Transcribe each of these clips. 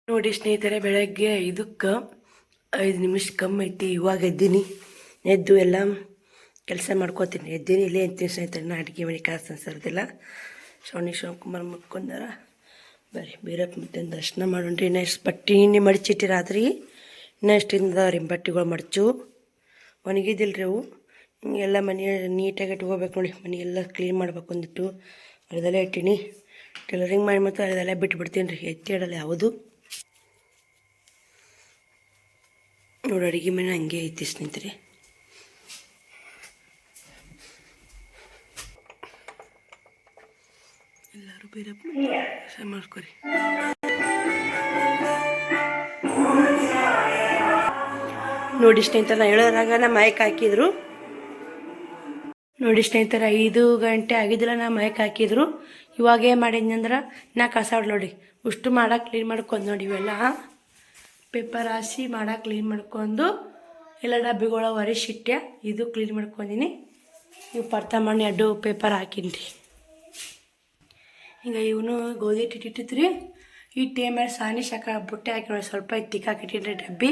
ನೋಡಿ ಸ್ನೇಹಿತರೆ, ಬೆಳಗ್ಗೆ 5ಕ್ಕೆ 5 ನಿಮಿಷ ಕಮ್ಮಿ ಐತಿ. ಇವಾಗ ಎದ್ದೀನಿ. ಎದ್ದು ಎಲ್ಲ ಕೆಲಸ ಮಾಡ್ಕೋತೀನಿ. ಎದ್ದೀನಿ ಇಲ್ಲೇ ಅಂತೀನಿ ಸ್ನೇಹಿತರೆ. ನಾ ಅಡುಗೆ ಮನೆ ಕಾಸು ಸರ್ದಿಲ್ಲ. ಶಿವಕುಮಾರ್ ಮುಟ್ಕೊಂಡಾರ. ಬರ್ರಿ ಬೀರಪ್ಪ ಮತ್ತೆ ದರ್ಶನ ಮಾಡೋಣ್ರಿ. ನೆಕ್ಸ್ಟ್ ಬಟ್ಟೆ ನಿನ್ನೆ ಮಡಚಿಟ್ಟಿ ರಾತ್ರಿ. ಇನ್ನಷ್ಟಿಂದ ರೀ ಬಟ್ಟೆಗಳು ಮಡಚು ಒಣಗಿದಿಲ್ಲ ರೀ ಅವು. ಎಲ್ಲ ಮನೆ ನೀಟಾಗಿ ಇಟ್ಕೋಬೇಕು ನೋಡಿ. ಮನೆಯೆಲ್ಲ ಕ್ಲೀನ್ ಮಾಡ್ಬೇಕು. ಒಂದಿಟ್ಟು ಅರ್ಧೆಲ್ಲ ಇಟ್ಟೀನಿ. ಟೈಲರಿಂಗ್ ಮಾಡಿ ಮತ್ತು ಅರ್ಧೆಲ್ಲ ಬಿಟ್ಬಿಡ್ತೀನಿ ರೀ. ಎತ್ತಿ ಇಡಲ್ಲ ಯಾವುದು. ನೋಡಿ ಅಡುಗೆ ಮನೆ ಹಂಗೆ ಐತಿ ಸ್ನೇಹಿತರೆ. ಎಲ್ಲರೂ ಬೇರೆ ಮಾಡ್ಕೊರಿ. ನೋಡಿ ಸ್ನೇಹಿತರೆ, ನಾ ಹೇಳೋದ್ರಾಗ ನಾ ಮೈಕ್ ಹಾಕಿದ್ರು. ನೋಡಿ ಸ್ನೇಹಿತರೆ, 5 ಗಂಟೆ ಆಗಿದ್ದಿಲ್ಲ ನಾ ಮೈಕ್ ಹಾಕಿದ್ರು. ಇವಾಗ ಏನು ಮಾಡಿದ್ನಿ ಅಂದ್ರೆ ನಾ ಕಸ ಹೊಡ್ ನೋಡಿ ಉಷ್ಟು ಮಾಡಕ್ಕೆ ಕ್ಲೀನ್ ಮಾಡ್ಕೊಂಡು ನೋಡಿ. ಇವೆಲ್ಲ ಪೇಪರ್ ಹಾಸಿ ಮಾಡಕ್ಕೆ ಕ್ಲೀನ್ ಮಾಡ್ಕೊಂಡು ಎಲ್ಲ ಡಬ್ಬಿಗಳ ಒರೆಸಿಟ್ಟೆ. ಇದು ಕ್ಲೀನ್ ಮಾಡ್ಕೊಂಡಿನಿ. ಇವು ಪರ್ತ ಮಣ್ಣು 2 ಪೇಪರ್ ಹಾಕಿನಿ ರೀ. ಈಗ ಇವನು ಗೋಧಿ ಹಿಟ್ಟಿಟ್ಟಿತ್ರಿ. ಈ ಟೈಮಲ್ಲಿ ಸಾನಿ ಶಾಖ ಬುಟ್ಟೆ ಹಾಕಿ ನೋಡಿ ಸ್ವಲ್ಪ ತಿಕ್ಕಾಕಿಟ್ಟಿನಿ ಡಬ್ಬಿ.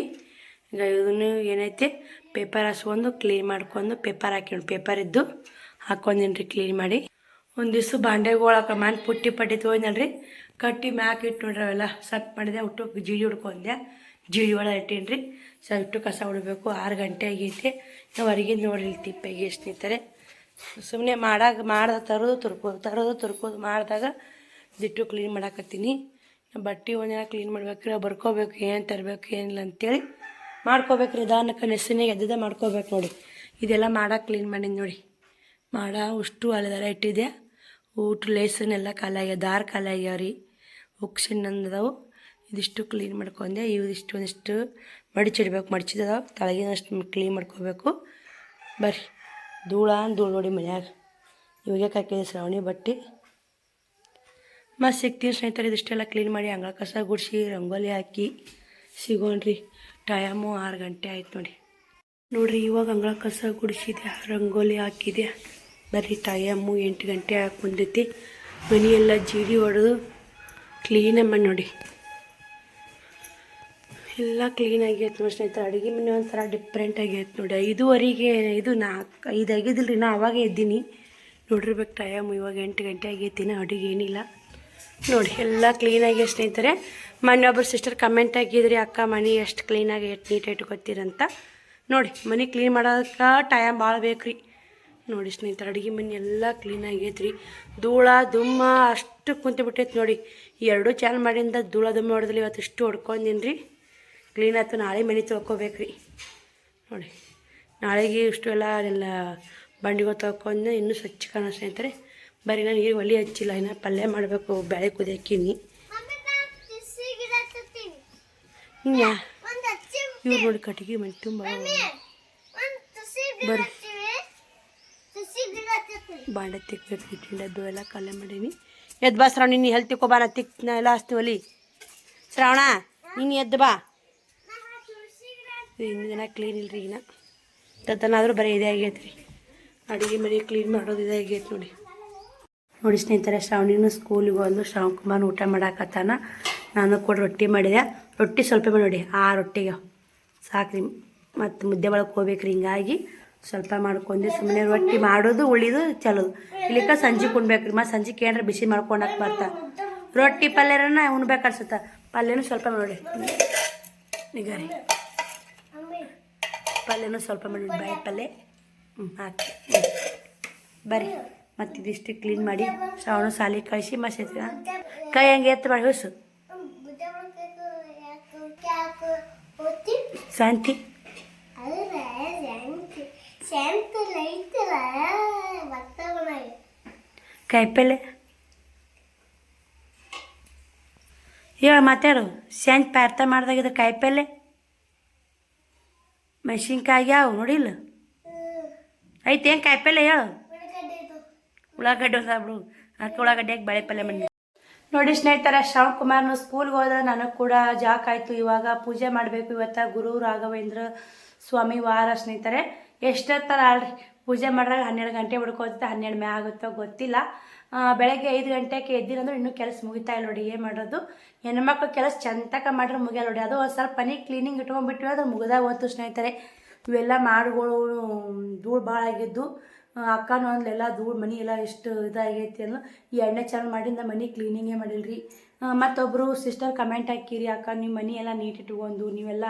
ಈಗ ಇದನ್ನು ಏನೈತೆ ಪೇಪರ್ ಹಾಸ್ಕೊಂಡು ಕ್ಲೀನ್ ಮಾಡ್ಕೊಂಡು ಪೇಪರ್ ಹಾಕಿ ಪೇಪರ್ ಇದ್ದು ಹಾಕ್ಕೊಂಡಿನಿ ರೀ ಕ್ಲೀನ್ ಮಾಡಿ. ಒಂದಿವ್ಸ ಬಾಂಡೆಗಳು ಮನೆ ಪುಟ್ಟಿ ಪಟ್ಟಿ ತೊಗೊಂಡ್ರಿ ಕಟ್ಟಿ ಮ್ಯಾಕ್ ಇಟ್ಟು ನೋಡ್ರಿ. ಅವೆಲ್ಲ ಸಟ್ ಮಾಡಿದೆ. ಒಟ್ಟು ಜೀಡಿ ಹುಡ್ಕೊಂಡೆ. ಜೀಡಿ ಒಳಗೆ ಇಟ್ಟೀನಿ ರೀ. ಇಟ್ಟು ಕಸ ಹೊಡಬೇಕು. 6 ಗಂಟೆ ಆಗೈತಿ. ನಾವು ಹೊರಗಿಂದ ನೋಡ್ರಿ ಇಲ್ಲಿ ತಿಪ್ಪೆಗೆ ಸ್ನೇಹಿತರೆ. ಸುಮ್ಮನೆ ಮಾಡ್ದೆ ತರೋದು ಮಾಡಿದಾಗ ದಿಟ್ಟು ಕ್ಲೀನ್ ಮಾಡಾಕತ್ತೀನಿ. ಬಟ್ಟೆ ಒಂದಿನ ಕ್ಲೀನ್ ಮಾಡ್ಬೇಕು ರೀ. ಬರ್ಕೋಬೇಕು ಏನು ತರಬೇಕು ಏನಿಲ್ಲ ಅಂತೇಳಿ ಮಾಡ್ಕೋಬೇಕು ರೀ. ನಿಧಾನಕ್ಕೆ ನೆಸ್ಸಿನಾಗ ಎದ್ದದ ಮಾಡ್ಕೋಬೇಕು ನೋಡಿ. ಇದೆಲ್ಲ ಮಾಡಕ್ಕೆ ಕ್ಲೀನ್ ಮಾಡೀನಿ ನೋಡಿ. ಉಷ್ಟು ಅಲ್ಲದೆಲ್ಲ ಇಟ್ಟಿದ್ದೆ. ಊಟ ಲೇಸನ್ನೆಲ್ಲ ಖಾಲಿ ಆಗ್ಯಾವ. ದಾರ ಖಾಲಿ ಆಗ್ಯಾವ ರೀ. ಉಕ್ಸಿನಂದವು ಇದಿಷ್ಟು ಕ್ಲೀನ್ ಮಾಡ್ಕೊಂಡೆ. ಇವಿಷ್ಟು ಒಂದಿಷ್ಟು ಮಡಿಚಿಡ್ಬೇಕು. ಮಡಿಚಿದವ ತಳಗಿನಷ್ಟು ಕ್ಲೀನ್ ಮಾಡ್ಕೋಬೇಕು. ಬರ್ರಿ ಧೂಳು ನೋಡಿ ಮನ್ಯಾಗ. ಇವಾಗೆ ಹಾಕಿದೆ ಶ್ರಾವಣಿ ಬಟ್ಟೆ. ಮತ್ತು ಸಿಗ್ತೀನಿ ಸ್ನೇಹಿತರೆ. ಇದಿಷ್ಟೆಲ್ಲ ಕ್ಲೀನ್ ಮಾಡಿ ಅಂಗಳ ಕಸ ಗುಡಿಸಿ ರಂಗೋಲಿ ಹಾಕಿ ಸಿಗೋಣ್ರಿ. ಟೈಮು 6 ಗಂಟೆ ಆಯ್ತು ನೋಡಿರಿ. ಇವಾಗ ಅಂಗಳ ಕಸ ಗುಡಿಸಿದೆ, ರಂಗೋಲಿ ಹಾಕಿದೆ. ಬರ್ರಿ ಟೈಮು 8 ಗಂಟೆ ಹಾಕೊಂಡೈತಿ. ಮನೆಯೆಲ್ಲ ಜೀಡಿ ಹೊಡೆದು ಕ್ಲೀನಾಗಿ ಮಾಡಿ ನೋಡಿ. ಎಲ್ಲ ಕ್ಲೀನ್ ಆಗೈತೆ ನೋಡಿ ಸ್ನೇಹಿತರೆ. ಅಡುಗೆ ಮನೆ ಒಂಥರ ಡಿಫ್ರೆಂಟ್ ಆಗೈತೆ ನೋಡಿ. 5:15 ಇದು 5 ಆಗಿದ್ದಿಲ್ಲ ರೀ. ನಾ ಅವಾಗೇ ಇದ್ದೀನಿ ನೋಡಿರ್ಬೇಕು ಟೈಮು. ಇವಾಗ 8 ಗಂಟೆ ಆಗೈತಿ. ಅಡುಗೆ ಏನಿಲ್ಲ ನೋಡಿ. ಎಲ್ಲ ಕ್ಲೀನಾಗಿ ಸ್ನೇಹಿತರೆ. ಮೊನ್ನೆ ಒಬ್ಬರು ಸಿಸ್ಟರ್ ಕಮೆಂಟ್ ಆಗಿದ್ರಿ, ಅಕ್ಕ ಮನೆ ಎಷ್ಟು ಕ್ಲೀನಾಗಿ ಎಷ್ಟು ನೀಟಾಗಿ ಇಟ್ಕೊತೀರಂತ ನೋಡಿ. ಮನೆ ಕ್ಲೀನ್ ಮಾಡೋದಕ್ಕೆ ಟೈಮ್ ಭಾಳ ಬೇಕು ರೀ ನೋಡಿ ಸ್ನೇಹಿತರೆ. ಅಡುಗೆ ಮನೆ ಎಲ್ಲ ಕ್ಲೀನ್ ಆಗೈತೆ ರೀ. ಧೂಳ ದುಮ್ಮ ಅಷ್ಟು ಕುಂತುಬಿಟ್ಟೈತೆ ನೋಡಿ. 2 ಚಾಲ್ ಮಾಡಿಂದ ಧೂಳ ದುಮ್ಮ ಹೊಡೆದ್ಲಿ. ಇವತ್ತು ಇಷ್ಟು ಹೊಡ್ಕೊಂಡಿನಿ ರೀ. ಕ್ಲೀನ್ ಆಯ್ತು. ನಾಳೆ ಮನೆ ತೊಳ್ಕೊಬೇಕು ರೀ ನೋಡಿ. ನಾಳೆಗೆ ಇಷ್ಟು ಎಲ್ಲ ಬಂಡಿಗಳು ತೊಳ್ಕೊಂಡು ಇನ್ನೂ ಸ್ವಚ್ಛ ಕಾಣೋ ಸ್ನೇಹಿತರೆ. ಬರೀ ನಾನು ನೀರು ಒಲೆ ಹಚ್ಚಿಲ್ಲ. ಇನ್ನು ಪಲ್ಯ ಮಾಡಬೇಕು. ಬೇಳೆ ಕುದಿಯಾಕಿನಿ. ಹಿಂಗೆ ಇವ್ರು ನೋಡಿ ಕಟ್ಟಿಗೆ ಮನೆ ತುಂಬ ಬರ್ರಿ ಬಾಂಡೆ ತಿಕ್ಬೇಕು. ಇಟ್ಟಿಂಡದ್ದು ಎಲ್ಲ ಕಲೆ ಮಾಡೀನಿ. ಎದ್ದು ಬಾ ಶ್ರಾವಣ. ನೀನು ಎಲ್ಲಿ ತಿಕ್ಕೋಬಾ. ನಾ ನಾ ಎಲ್ಲ ಹಚ್ತೀವಿ ಒಲಿ. ಶ್ರಾವಣ ನೀನು ಎದ್ದು ಬಾ. ಇನ್ನೂ ದಿನ ಕ್ಲೀನ್ ಇಲ್ರಿ. ಈಗ ತತ್ತನಾದರೂ ಬರೀ ಇದೇ ಆಗೈತೆ ರೀ. ಅಡುಗೆ ಮನೆ ಕ್ಲೀನ್ ಮಾಡೋದು ಇದೇ ಆಗೈತೆ ನೋಡಿ ಸ್ನೇಹಿತರೆ. ಶ್ರಾವಣಿನೂ ಸ್ಕೂಲಿಗೆ ಬಂದು ಶಿವಕುಮಾರ್ ಊಟ ಮಾಡಾಕತ್ತಾನ. ನಾನು ಕೂಡ ರೊಟ್ಟಿ ಮಾಡಿದೆ. ರೊಟ್ಟಿ ಸ್ವಲ್ಪ ನೋಡಿ. ಆ ರೊಟ್ಟಿಗೆ ಸಾಕ್ರಿ. ಮತ್ತು ಮುದ್ದೆ ಒಳಗೆ ಹೋಗ್ಬೇಕು ರೀ. ಹಿಂಗಾಗಿ ಸ್ವಲ್ಪ ಮಾಡ್ಕೊಂಡು ಸುಮ್ಮನೆ ರೊಟ್ಟಿ ಮಾಡೋದು ಉಳಿದು ಚಲೋದು. ಇಲ್ಲಿಕ ಸಂಜೆ ಉಣ್ಬೇಕು ರೀ. ಮತ್ತು ಸಂಜೆಗೆ ಏನಾರ ಬಿಸಿ ಮಾಡ್ಕೊಳಕ್ಕೆ ಬರ್ತಾ ರೊಟ್ಟಿ ಪಲ್ಯರನ್ನ ಉಣ್ಬೇಕು ಅನ್ಸುತ್ತೆ. ಪಲ್ಯನೂ ಸ್ವಲ್ಪ ನೋಡಿ ಈಗ ರೀ. ಪಲ್ಯನೂ ಸ್ವಲ್ಪ ಮಾಡಿ ಬಾಯಿ ಪಲ್ಯ ಹಾಕಿ ಬರ್ರಿ. ಮತ್ತು ಇದಿಷ್ಟು ಕ್ಲೀನ್ ಮಾಡಿ ಶ್ರಾವಣ ಸಾಲಿ ಕಳಿಸಿ ಮಸಿ ಕೈ ಹಂಗೆ ಎತ್ತು ಮಾಡಿ ಹೊಸು ಶಾಂತಿ. ಕಾಯಿಪಲ್ಲೆ ಹೇಳು ಮಾತಾಡು. ಶಾಂತಿ ಅರ್ಥ ಮಾಡ್ದಾಗಿದ್ದ ಕಾಯಿಪಲ್ಲೆ ಮೆಣಸಿನ್ಕಾಯಿ ಯಾವ ನೋಡಿಲ್ಲ ಐತೆ. ಏನು ಕಾಯಿಪಲ್ಲೆ ಹೇಳು. ಉಳ್ಳಾಗಡ್ಡೆ ಸಾಬ್ರು ಅದಕ್ಕೆ ಉಳ್ಳಾಗಡ್ಡೆಗೆ ಬೇಳೆ ಪಲ್ಯ ಮಾಡಿ ನೋಡಿ ಸ್ನೇಹಿತರೆ. ಶಿವಕುಮಾರ್ನು ಸ್ಕೂಲ್ಗೆ ಹೋದ. ನನಗೆ ಕೂಡ ಜಾಕಾಯ್ತು. ಇವಾಗ ಪೂಜೆ ಮಾಡಬೇಕು. ಇವತ್ತು ಗುರು ರಾಘವೇಂದ್ರ ಸ್ವಾಮಿ ವಾರ ಸ್ನೇಹಿತರೆ. ಎಷ್ಟೊತ್ತರ ಅಲ್ರಿ ಪೂಜೆ ಮಾಡ್ರಾಗ 12 ಗಂಟೆ ಬಿಡ್ಕೋತೈತೆ, 12 ಮ್ಯಾಗ ಆಗುತ್ತೋ ಗೊತ್ತಿಲ್ಲ. ಬೆಳಗ್ಗೆ 5 ಗಂಟೆಗೆ ಎದ್ದಿರಂದ್ರೆ ಇನ್ನೂ ಕೆಲಸ ಮುಗಿತಾ ಇಲ್ಲ ನೋಡಿ. ಏನು ಮಾಡೋದು, ಹೆಣ್ಮಕ್ಳು ಕೆಲಸ ಚಂತಕ ಮಾಡ್ರೆ ಮುಗಿಯಲ್ಲ ನೋಡಿ. ಅದು ಒಂದು ಸ್ವಲ್ಪ ಮನೆ ಕ್ಲೀನಿಂಗ್ ಇಟ್ಕೊಂಡ್ಬಿಟ್ವಿ ಅದು ಮುಗಿದಾಗ ಹೋಯ್ತು ಸ್ನೇಹಿತರೆ. ಇವೆಲ್ಲ ಮಾಡುಗಳು ಧೂಳು ಭಾಳ ಆಗಿದ್ದು, ಅಕ್ಕನೂ ಅಂದ್ಲೆಲ್ಲ ಧೂಳು ಮನೆ ಎಲ್ಲ ಎಷ್ಟು ಇದಾಗೈತಿ ಅನ್ನೋ. ಈ ಎಣ್ಣೆ ಚಾಲು ಮಾಡಿಂದ ಮನೆ ಕ್ಲೀನಿಂಗೇ ಮಾಡಿಲ್ರಿ. ಮತ್ತೊಬ್ಬರು ಸಿಸ್ಟರ್ ಕಮೆಂಟ್ ಹಾಕಿರಿ, ಅಕ್ಕ ನಿಮ್ಮ ಮನೆ ಎಲ್ಲ ನೀಟ್ ಇಟ್ಕೊಂಡು ನೀವೆಲ್ಲ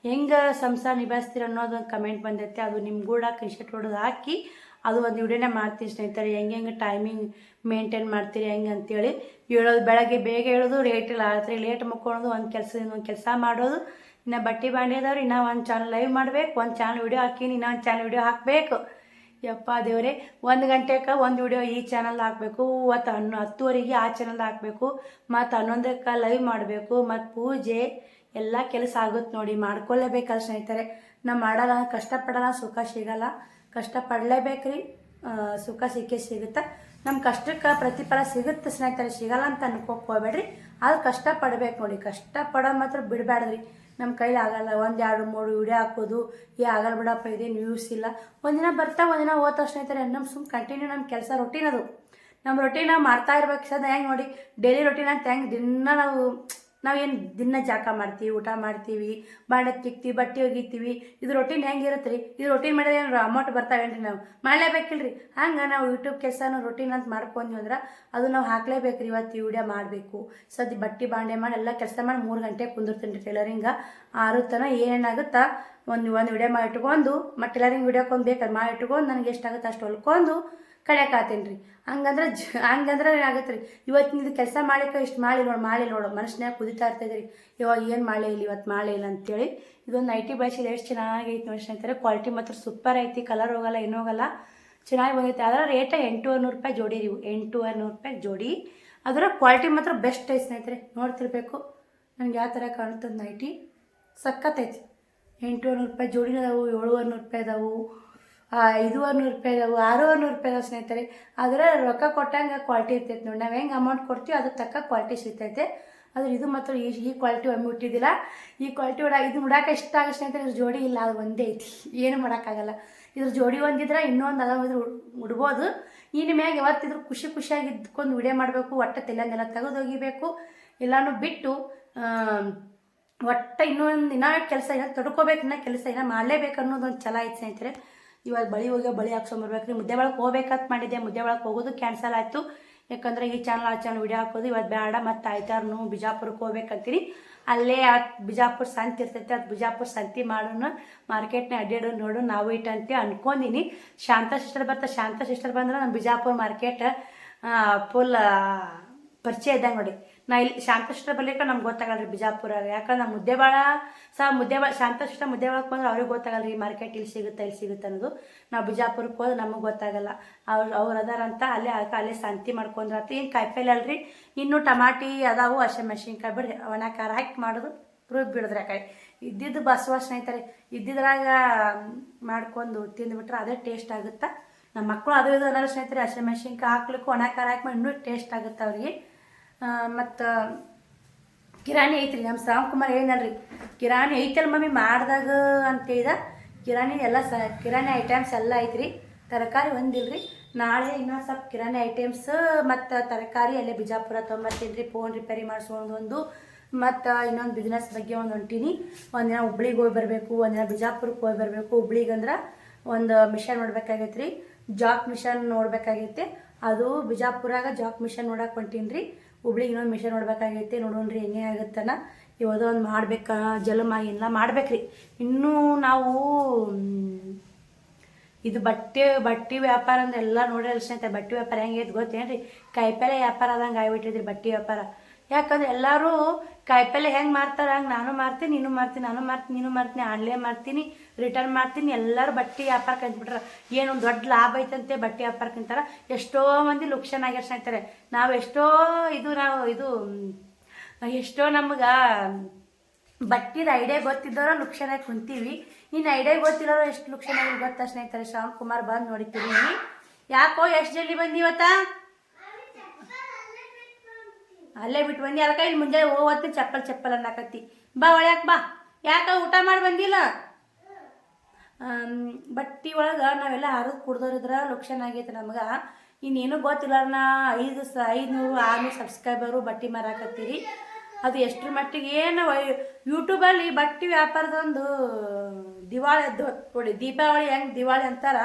ಹೆಂಗೆ ಸಂಸಾರ ನಿಭಾಯಿಸ್ತೀರ ಅನ್ನೋದೊಂದು ಕಮೆಂಟ್ ಬಂದೈತೆ. ಅದು ನಿಮ್ಮ ಕೂಡ ಕೈಶಟ್ ಹೊಡೆದು ಹಾಕಿ ಅದು ಒಂದು ವಿಡಿಯೋನೇ ಮಾಡ್ತೀನಿ ಸ್ನೇಹಿತರೆ. ಹೆಂಗೆ ಟೈಮಿಂಗ್ ಮೇಂಟೈನ್ ಮಾಡ್ತೀರಿ ಹೆಂಗೆ ಅಂತೇಳಿ ಹೇಳೋದು. ಬೆಳಗ್ಗೆ ಬೇಗ ಹೇಳೋದು, ರಾತ್ರಿ ಲೇಟ್ ಮಕ್ಕೊಳ್ಳೋದು, ಒಂದು ಕೆಲಸ ಇನ್ನೊಂದು ಕೆಲಸ ಮಾಡೋದು. ಇನ್ನು ಬಟ್ಟೆ ಬಾಂಡೆ ಅದಾವ್ರಿ, ಇನ್ನೂ ಒಂದು ಚಾನಲ್ ಲೈವ್ ಮಾಡ್ಬೇಕು, ಒಂದು ಚಾನಲ್ ವಿಡಿಯೋ ಹಾಕೀನಿ, ಇನ್ನೂ ಒಂದು ಚಾನಲ್ ವಿಡಿಯೋ ಹಾಕಬೇಕು. ಯಪ್ಪ ದೇವರೇ, 1 ಗಂಟೆಗೆ ಒಂದು ವಿಡಿಯೋ ಈ ಚಾನಲ್ ಹಾಕಬೇಕು, ಮತ್ತು 10:30ಗೆ ಆ ಚಾನಲ್ ಹಾಕಬೇಕು, ಮತ್ತು 11ಕ್ಕೆ ಲೈವ್ ಮಾಡಬೇಕು, ಮತ್ತು ಪೂಜೆ ಎಲ್ಲ ಕೆಲಸ ಆಗುತ್ತೆ ನೋಡಿ. ಮಾಡ್ಕೊಳ್ಳೇಬೇಕಲ್ಲ ಸ್ನೇಹಿತರೆ. ನಾವು ಮಾಡಲ್ಲ, ಕಷ್ಟಪಡಲ್ಲ, ಸುಖ ಸಿಗಲ್ಲ. ಕಷ್ಟಪಡಲೇಬೇಕ್ರಿ, ಸುಖ ಸಿಕ್ಕೇ ಸಿಗುತ್ತೆ. ನಮ್ಮ ಕಷ್ಟಕ್ಕೆ ಪ್ರತಿಫಲ ಸಿಗುತ್ತೆ ಸ್ನೇಹಿತರೆ, ಸಿಗಲ್ಲ ಅಂತ ಅನ್ಕೋಕೆ ಹೋಗ್ಬೇಡ್ರಿ. ಆದ್ರೆ ಕಷ್ಟಪಡ್ಬೇಕು ನೋಡಿ. ಕಷ್ಟಪಡೋದು ಮಾತ್ರ ಬಿಡಬೇಡ್ರಿ. ನಮ್ಮ ಕೈಲಿ ಆಗಲ್ಲ 1, 2, 3 ವಿಡಿಯೋ ಹಾಕೋದು, ಆಗಲ್ಲ ಬಿಡಪ್ಪ ಇದೇನು ನ್ಯೂಸ್ ಇಲ್ಲ. ಒಂದಿನ ಬರ್ತಾ ಒಂದಿನ ಓದ್ತಾ ಸ್ನೇಹಿತರೆ. ನಮ್ಮ ಕಂಟಿನ್ಯೂ ನಮ್ಮ ಕೆಲಸ ರೊಟೀನ್ ಅದು. ನಮ್ಮ ರೊಟೀನ್ ನಾವು ಮಾಡ್ತಾ ಇರ್ಬೇಕು ಸದ. ಹೆಂಗೆ ನೋಡಿ ಡೈಲಿ ರೊಟೀನ್ ಅಂತ ಹೆಂಗೆ ದಿನ ನಾವೇನು ದಿನ ಜಾಕ ಮಾಡ್ತೀವಿ, ಊಟ ಮಾಡ್ತೀವಿ, ಬಾಂಡೆ ತಿಕ್ತೀವಿ, ಬಟ್ಟೆ ಒಗಿತೀವಿ. ಇದು ರೊಟೀನ್ ಹೆಂಗಿರುತ್ತೆ ರೀ? ಇದು ರೊಟೀನ್ ಮಾಡಿದ್ರೆ ಏನು ಅಮೌಂಟ್ ಬರ್ತಾವೇನ್ರಿ? ನಾವು ಮಾಡಲೇಬೇಕಿಲ್ರಿ. ಹಂಗೆ ನಾವು ಯೂಟ್ಯೂಬ್ ಕೆಲಸನೂ ರೊಟೀನ್ ಅಂತ ಮಾಡ್ಕೊಂಡ್ವಿ ಅಂದ್ರೆ ಅದು ನಾವು ಹಾಕ್ಲೇಬೇಕ್ರಿ. ಇವತ್ತು ವಿಡಿಯೋ ಮಾಡಬೇಕು, ಸದ್ಯ ಬಟ್ಟೆ ಬಾಂಡೆ ಮಾಡಿ ಎಲ್ಲ ಕೆಲಸ ಮಾಡಿ 3 ಗಂಟೆ ಕುಂದಿರ್ತೀನಿ ರೀ ಟೈಲರಿಂಗ. 6 ತನಕ ಏನೇನಾಗುತ್ತಾ ಒಂದು ವಿಡಿಯೋ ಮಾಡಿ ಇಟ್ಕೊಂಡು, ಮತ್ತು ಟೈಲರಿಂಗ್ ವಿಡಿಯೋಕ್ಕೊಂದು ಬೇಕಾದ್ರೆ ಮಾಡಿ ಇಟ್ಕೊಂಡು ನನಗೆ ಎಷ್ಟಾಗುತ್ತೆ ಅಷ್ಟು ಹೊಲ್ಕೊಂಡು ಕಳೆಯಾಕತ್ತೀನಿ ರೀ. ಹಂಗಂದ್ರೆ ಏನಾಗುತ್ತೆ ರೀ, ಇವತ್ತಿನ ಇದು ಕೆಲಸ ಮಾಡ್ಲಿಕ್ಕೆ ಇಷ್ಟು ಮಾಡಿ ನೋಡು ಮನಸ್ಸಿನಾಗ ಕುದಿತಾ ಇರ್ತೈತೆ ರೀ. ಇವಾಗ ಏನು ಮಾಡಲೇ ಇಲ್ಲ, ಇವತ್ತು ಮಾಡಲೇ ಇಲ್ಲ ಅಂತೇಳಿ. ಇದೊಂದು ನೈಟಿ ಬಳಸಿದ್ರೆ ಎಷ್ಟು ಚೆನ್ನಾಗೈತೆ ನೋಡಿ ಸ್ನೇಹಿತರೆ. ಕ್ವಾಲಿಟಿ ಮಾತ್ರ ಸೂಪರ್ ಐತಿ, ಕಲರ್ ಹೋಗಲ್ಲ, ಏನೂ ಹೋಗಲ್ಲ, ಚೆನ್ನಾಗಿ ಬಂದೈತೆ. ಅದರ ರೇಟ 800 ರೂಪಾಯಿ ಜೋಡಿ ರೀ, 800 ರೂಪಾಯಿ ಜೋಡಿ. ಅದರ ಕ್ವಾಲಿಟಿ ಮಾತ್ರ ಬೆಸ್ಟ್ ಐತೆ ಸ್ನೇಹಿತರೆ. ನೋಡ್ತಿರ್ಬೇಕು ನನಗೆ ಯಾವ ಥರ ಕಾಣುತ್ತದೆ ನೈಟಿ, ಸಖತ್ತೈತಿ. 800 ರೂಪಾಯಿ ಜೋಡಿನ ಅದಾವು, 700 ರೂಪಾಯಿ ಅದಾವು, 500 ರೂಪಾಯಿ ಅದಾವು, 600 ರೂಪಾಯಿ ಅದಾವೆ ಸ್ನೇಹಿತರೆ. ಆದರೆ ರೊಕ್ಕ ಕೊಟ್ಟಂಗೆ ಕ್ವಾಲಿಟಿ ಇರ್ತೈತೆ ನೋಡಿ. ನಾವು ಹೆಂಗೆ ಅಮೌಂಟ್ ಕೊಡ್ತೀವಿ ಅದ್ರ ತಕ್ಕ ಕ್ವಾಲಿಟಿ ಸಿಗ್ತೈತೆ. ಆದರೆ ಇದು ಮಾತ್ರ ಈ ಕ್ವಾಲಿಟಿ ಒಮ್ಮೆ ಹುಟ್ಟಿದ್ದಿಲ್ಲ. ಈ ಕ್ವಾಲಿಟಿ ಇದು ನೋಡೋಕೆ ಇಷ್ಟ ಆಗ ಸ್ನೇಹಿತರೆ. ಇದ್ರ ಜೋಡಿ ಇಲ್ಲ, ಅದು ಒಂದೇ ಐತಿ, ಏನು ಮಾಡೋಕ್ಕಾಗಲ್ಲ. ಇದ್ರ ಜೋಡಿ ಒಂದಿದ್ರೆ ಇನ್ನೊಂದು ಅದಾವಿದ್ರೆ ಉಡ್ಬೋದು. ಇನ್ನು ಮ್ಯಾಗ ಯಾವತ್ತಿದ್ರು ಖುಷಿಯಾಗಿ ಇದ್ಕೊಂಡು ವಿಡಿಯೋ ಮಾಡಬೇಕು. ಒಟ್ಟು ತೆಲ್ಲಂದೆಲ್ಲ ತೆಗೆದು ಒಗಿಬೇಕು, ಎಲ್ಲನೂ ಬಿಟ್ಟು ಒಟ್ಟು ಇನ್ನೂ ಕೆಲಸ ಏನೋ ತೊಡ್ಕೋಬೇಕು, ಇನ್ನೂ ಕೆಲಸ ಏನೋ ಮಾಡಲೇಬೇಕು ಅನ್ನೋದೊಂದು ಛಲ ಐತೆ ಸ್ನೇಹಿತರೆ. ಇವಾಗ ಬಳಿ ಹಾಕ್ಸ್ಕೊಂಬರ್ಬೇಕು ರೀ. ಮುದ್ದೆ ಒಳಗೆ ಹೋಗ್ಬೇಕಂತ ಮಾಡಿದ್ದೆ, ಮುದ್ದೆ ಒಳಗೆ ಹೋಗೋದು ಕ್ಯಾನ್ಸಲ್ ಆಯಿತು. ಯಾಕಂದರೆ ಈ ಚಾನಲ್ ಆ ಚಾನಲ್ ವಿಡಿಯೋ ಹಾಕೋದು ಇವತ್ತು ಬೇಡ. ಮತ್ತು ಆಯ್ತಾರು ಬಿಜಾಪುರಕ್ಕೆ ಹೋಗ್ಬೇಕಂತೀನಿ. ಅಲ್ಲೇ ಬಿಜಾಪುರ ಸಂತೆ ಇರ್ತೈತೆ, ಅದು ಬಿಜಾಪುರ ಸಂತೆ ಮಾಡೋಣ, ಮಾರ್ಕೆಟ್ನ ಅಡ್ಡಾಡೋ ನೋಡು ನಾವು ಇಟ್ಟಂತೆ ಅನ್ಕೊಂಡಿನಿ. ಶಾಂತಾ ಸಿಸ್ಟರ್ ಬಂದ್ರೆ ನಮ್ಮ ಬಿಜಾಪುರ ಮಾರ್ಕೆಟ್ ಫುಲ್ ಪರಿಚಯ ಇದ್ದಂಗೆ ನೋಡಿ. ನಾ ಇಲ್ಲಿ ಶಾಂತಾ ಸಿಸ್ಟರ್ ಬರ್ಲಿಕ್ಕೆ ನಮ್ಗೆ ಗೊತ್ತಾಗಲ್ಲ ರೀ ಬಿಜಾಪುರ. ಯಾಕಂದ್ರೆ ನಮ್ಮ ಮುದ್ದೆಬಾಳ ಶಾಂತಾ ಸಿಸ್ಟರ್ ಮುದ್ದೆ ಒಳಗೆ ಬಂದ್ರೆ ಅವ್ರಿಗೆ ಗೊತ್ತಾಗಲ್ಲ ರೀ ಮಾರ್ಕೆಟ್ ಇಲ್ಲಿ ಸಿಗುತ್ತೆ ಅನ್ನೋದು. ನಾವು ಬಿಜಾಪುರಕ್ಕೆ ಹೋದ್ರೆ ನಮಗೆ ಗೊತ್ತಾಗಲ್ಲ. ಅವ್ರು ಅದಾರಂತ ಅಲ್ಲೇ ಸಂತಿ ಮಾಡ್ಕೊಂಡ್ರಾತು. ಏನು ಕಾಯಿಪಲ್ಲೆ ಅಲ್ರಿ, ಇನ್ನೂ ಟಮಾಟಿ ಅದಾವು, ಹಸಿಮೆಣ್ಸಿನ್ಕಾಯಿ ಬಿಡ್ರಿ, ಒಣ ಖಾರ ಹಾಕಿ ಮಾಡೋದು, ಬಿಡಿದ್ರೆ ಕಾಯಿ ಇದ್ದಿದ್ದು ಬಸವ ಸ್ನೇಹಿತರೆ. ಇದ್ದಿದ್ರಾಗ ಮಾಡ್ಕೊಂಡು ತಿಂದುಬಿಟ್ರೆ ಅದೇ ಟೇಸ್ಟ್ ಆಗುತ್ತೆ. ನಮ್ಮ ಮಕ್ಕಳು ಅದು ಇದು ಅನ್ನೋ ಸ್ನೇಹಿತರೆ. ಹಸಿಮೆಣ್ಸಿನ್ಕಾಯಿ ಹಾಕ್ಲಿಕ್ಕೂ ಒಣ ಖಾರ ಹಾಕಿ ಇನ್ನೂ ಟೇಸ್ಟ್ ಆಗುತ್ತೆ ಅವ್ರಿಗೆ. ಮತ್ತು ಕಿರಾಣಿ ಐತ್ರಿ, ನಮ್ಮ ಶ್ರಾವಣಕುಮಾರ್ ಏನಲ್ರಿ ಕಿರಾಣಿ ಐತಲ್ಲ ಮಮ್ಮಿ ಮಾಡ್ದಾಗ ಅಂತೇಳಿದ. ಕಿರಾಣಿ ಎಲ್ಲ ಕಿರಾಣಿ ಐಟಮ್ಸ್ ಎಲ್ಲ ಐತ್ರಿ. ತರಕಾರಿ ಒಂದಿಲ್ರಿ. ನಾಳೆ ಇನ್ನೊಂದು ಸ್ವಲ್ಪ ಕಿರಾಣಿ ಐಟಮ್ಸ್ ಮತ್ತು ತರಕಾರಿ ಅಲ್ಲೇ ಬಿಜಾಪುರ ತೊಗೊಂಬರ್ತೀನಿ ರೀ. ಫೋನ್ ರಿಪೇರಿ ಮಾಡಿಸ್ಕೊಂಡು ಮತ್ತು ಇನ್ನೊಂದು ಬಿಸ್ನೆಸ್ ಬಗ್ಗೆ ಒಂದು ಹೊಂಟೀನಿ. ಒಂದಿನ ಹುಬ್ಳಿಗೆ ಹೋಗಿ ಬರಬೇಕು, ಒಂದಿನ ಬಿಜಾಪುರಕ್ಕೆ ಹೋಗಿ ಬರಬೇಕು. ಹುಬ್ಳಿಗಂದ್ರೆ ಒಂದು ಮಿಷನ್ ನೋಡ್ಬೇಕಾಗೈತೆ ರೀ, ಜಾಕ್ ಮಿಷನ್ ನೋಡ್ಬೇಕಾಗೈತೆ. ಅದು ಬಿಜಾಪುರಾಗ ಜಾಕ್ ಮಿಷನ್ ನೋಡಕ್ಕೆ ಹೊಂಟೀನಿ ರೀ. ಹುಬ್ಳಿಗೆ ಇನ್ನೊಂದು ಮಿಷನ್ ನೋಡ್ಬೇಕಾಗೈತೆ. ನೋಡೋಣ್ರಿ ಹೆಂಗೆ ಆಗುತ್ತಾನ. ಯಾವುದೋ ಒಂದು ಮಾಡ್ಬೇಕಾ ಜಲಮ ಎಲ್ಲ ಮಾಡ್ಬೇಕ್ರಿ. ಇನ್ನೂ ನಾವು ಇದು ಬಟ್ಟೆ ವ್ಯಾಪಾರ ಅಂದ್ರೆ ಎಲ್ಲ ನೋಡಿರಲ್ಲ ಸ್ನೇಹಿತರೆ. ಬಟ್ಟೆ ವ್ಯಾಪಾರ ಹೆಂಗೈತೆ ಗೊತ್ತೇನ್ರಿ? ಕಾಯಿಪಲ್ಲೆ ವ್ಯಾಪಾರ ಆದಂಗೆ ಆಗ್ಬಿಟ್ಟಿದ್ರಿ ಬಟ್ಟೆ ವ್ಯಾಪಾರ. ಯಾಕಂದ್ರೆ ಎಲ್ಲರೂ ಕಾಯಿಪಲ್ಲೆ ಹೆಂಗೆ ಮಾರ್ತಾರೆ ಹಂಗೆ ನಾನು ಮಾರ್ತೀನಿ, ನೀನು ಮಾರ್ತೀನಿ, ಆನ್ಲೈನ್ ಮಾಡ್ತೀನಿ, ರಿಟರ್ನ್ ಮಾಡ್ತೀನಿ. ಎಲ್ಲರೂ ಬಟ್ಟೆ ವ್ಯಾಪಾರ ಕಂತ್ಬಿಟ್ರೆ ಏನೊಂದು ದೊಡ್ಡ ಲಾಭ ಐತಂತೆ ಬಟ್ಟೆ ವ್ಯಾಪಾರ ಕಂತಾರೆ. ಎಷ್ಟೋ ಮಂದಿ ಲುಕ್ಷನ್ ಆಗ್ಯಾರ ಸ್ನೇಹಿತರೆ. ನಾವು ಎಷ್ಟೋ ನಮ್ಗೆ ಬಟ್ಟಿದ ಐಡಿಯಾ ಗೊತ್ತಿದ್ದವರು ಲುಕ್ಷನಾಗಿ ಕುಂತೀವಿ. ಇನ್ನು ಐಡಿಯಾ ಗೊತ್ತಿರೋರು ಎಷ್ಟು ಲುಕ್ಷನಾಗಿ ಗೊತ್ತಾ ಸ್ನೇಹಿತರೆ? ಶ್ರಾವಣಕುಮಾರ್ ಬಂದು ನೋಡಿತೀವಿ. ಯಾಕೋ ಎಷ್ಟು ಜಲ್ದಿ ಬಂದಿವತ್ತ? ಅಲ್ಲೇ ಬಿಟ್ಟು ಬಂದು ಅದಕ್ಕೆ ಇಲ್ಲಿ ಮುಂಜಾನೆ ಹೋಗತ್ತೆ ಚಪ್ಪಲ್ ಅನ್ನಕತ್ತಿ. ಬಾ ಒಳ್ಯಾಕ ಬಾ. ಯಾಕ ಊಟ ಮಾಡಿ ಬಂದಿಲ್ಲ? ಬಟ್ಟೆ ಒಳಗೆ ನಾವೆಲ್ಲ ಹರಿದು ಕುಡ್ದೋರಿದ್ರೆ ಲೊಕ್ಷನ್ ಆಗೈತೆ ನಮ್ಗೆ. ಇನ್ನೇನು ಗೊತ್ತಿಲ್ಲ, ನಾ 500-600 ಸಬ್ಸ್ಕ್ರೈಬರು ಬಟ್ಟೆ ಮಾರಾಕತ್ತೀರಿ. ಅದು ಎಷ್ಟರ ಮಟ್ಟಿಗೆ ಏನು ಯೂಟ್ಯೂಬಲ್ಲಿ ಬಟ್ಟೆ ವ್ಯಾಪಾರದೊಂದು ದಿವಾಳಿ ಎದ್ದು ನೋಡಿ. ದೀಪಾವಳಿ ಹೆಂಗೆ ದಿವಾಳಿ ಅಂತಾರ,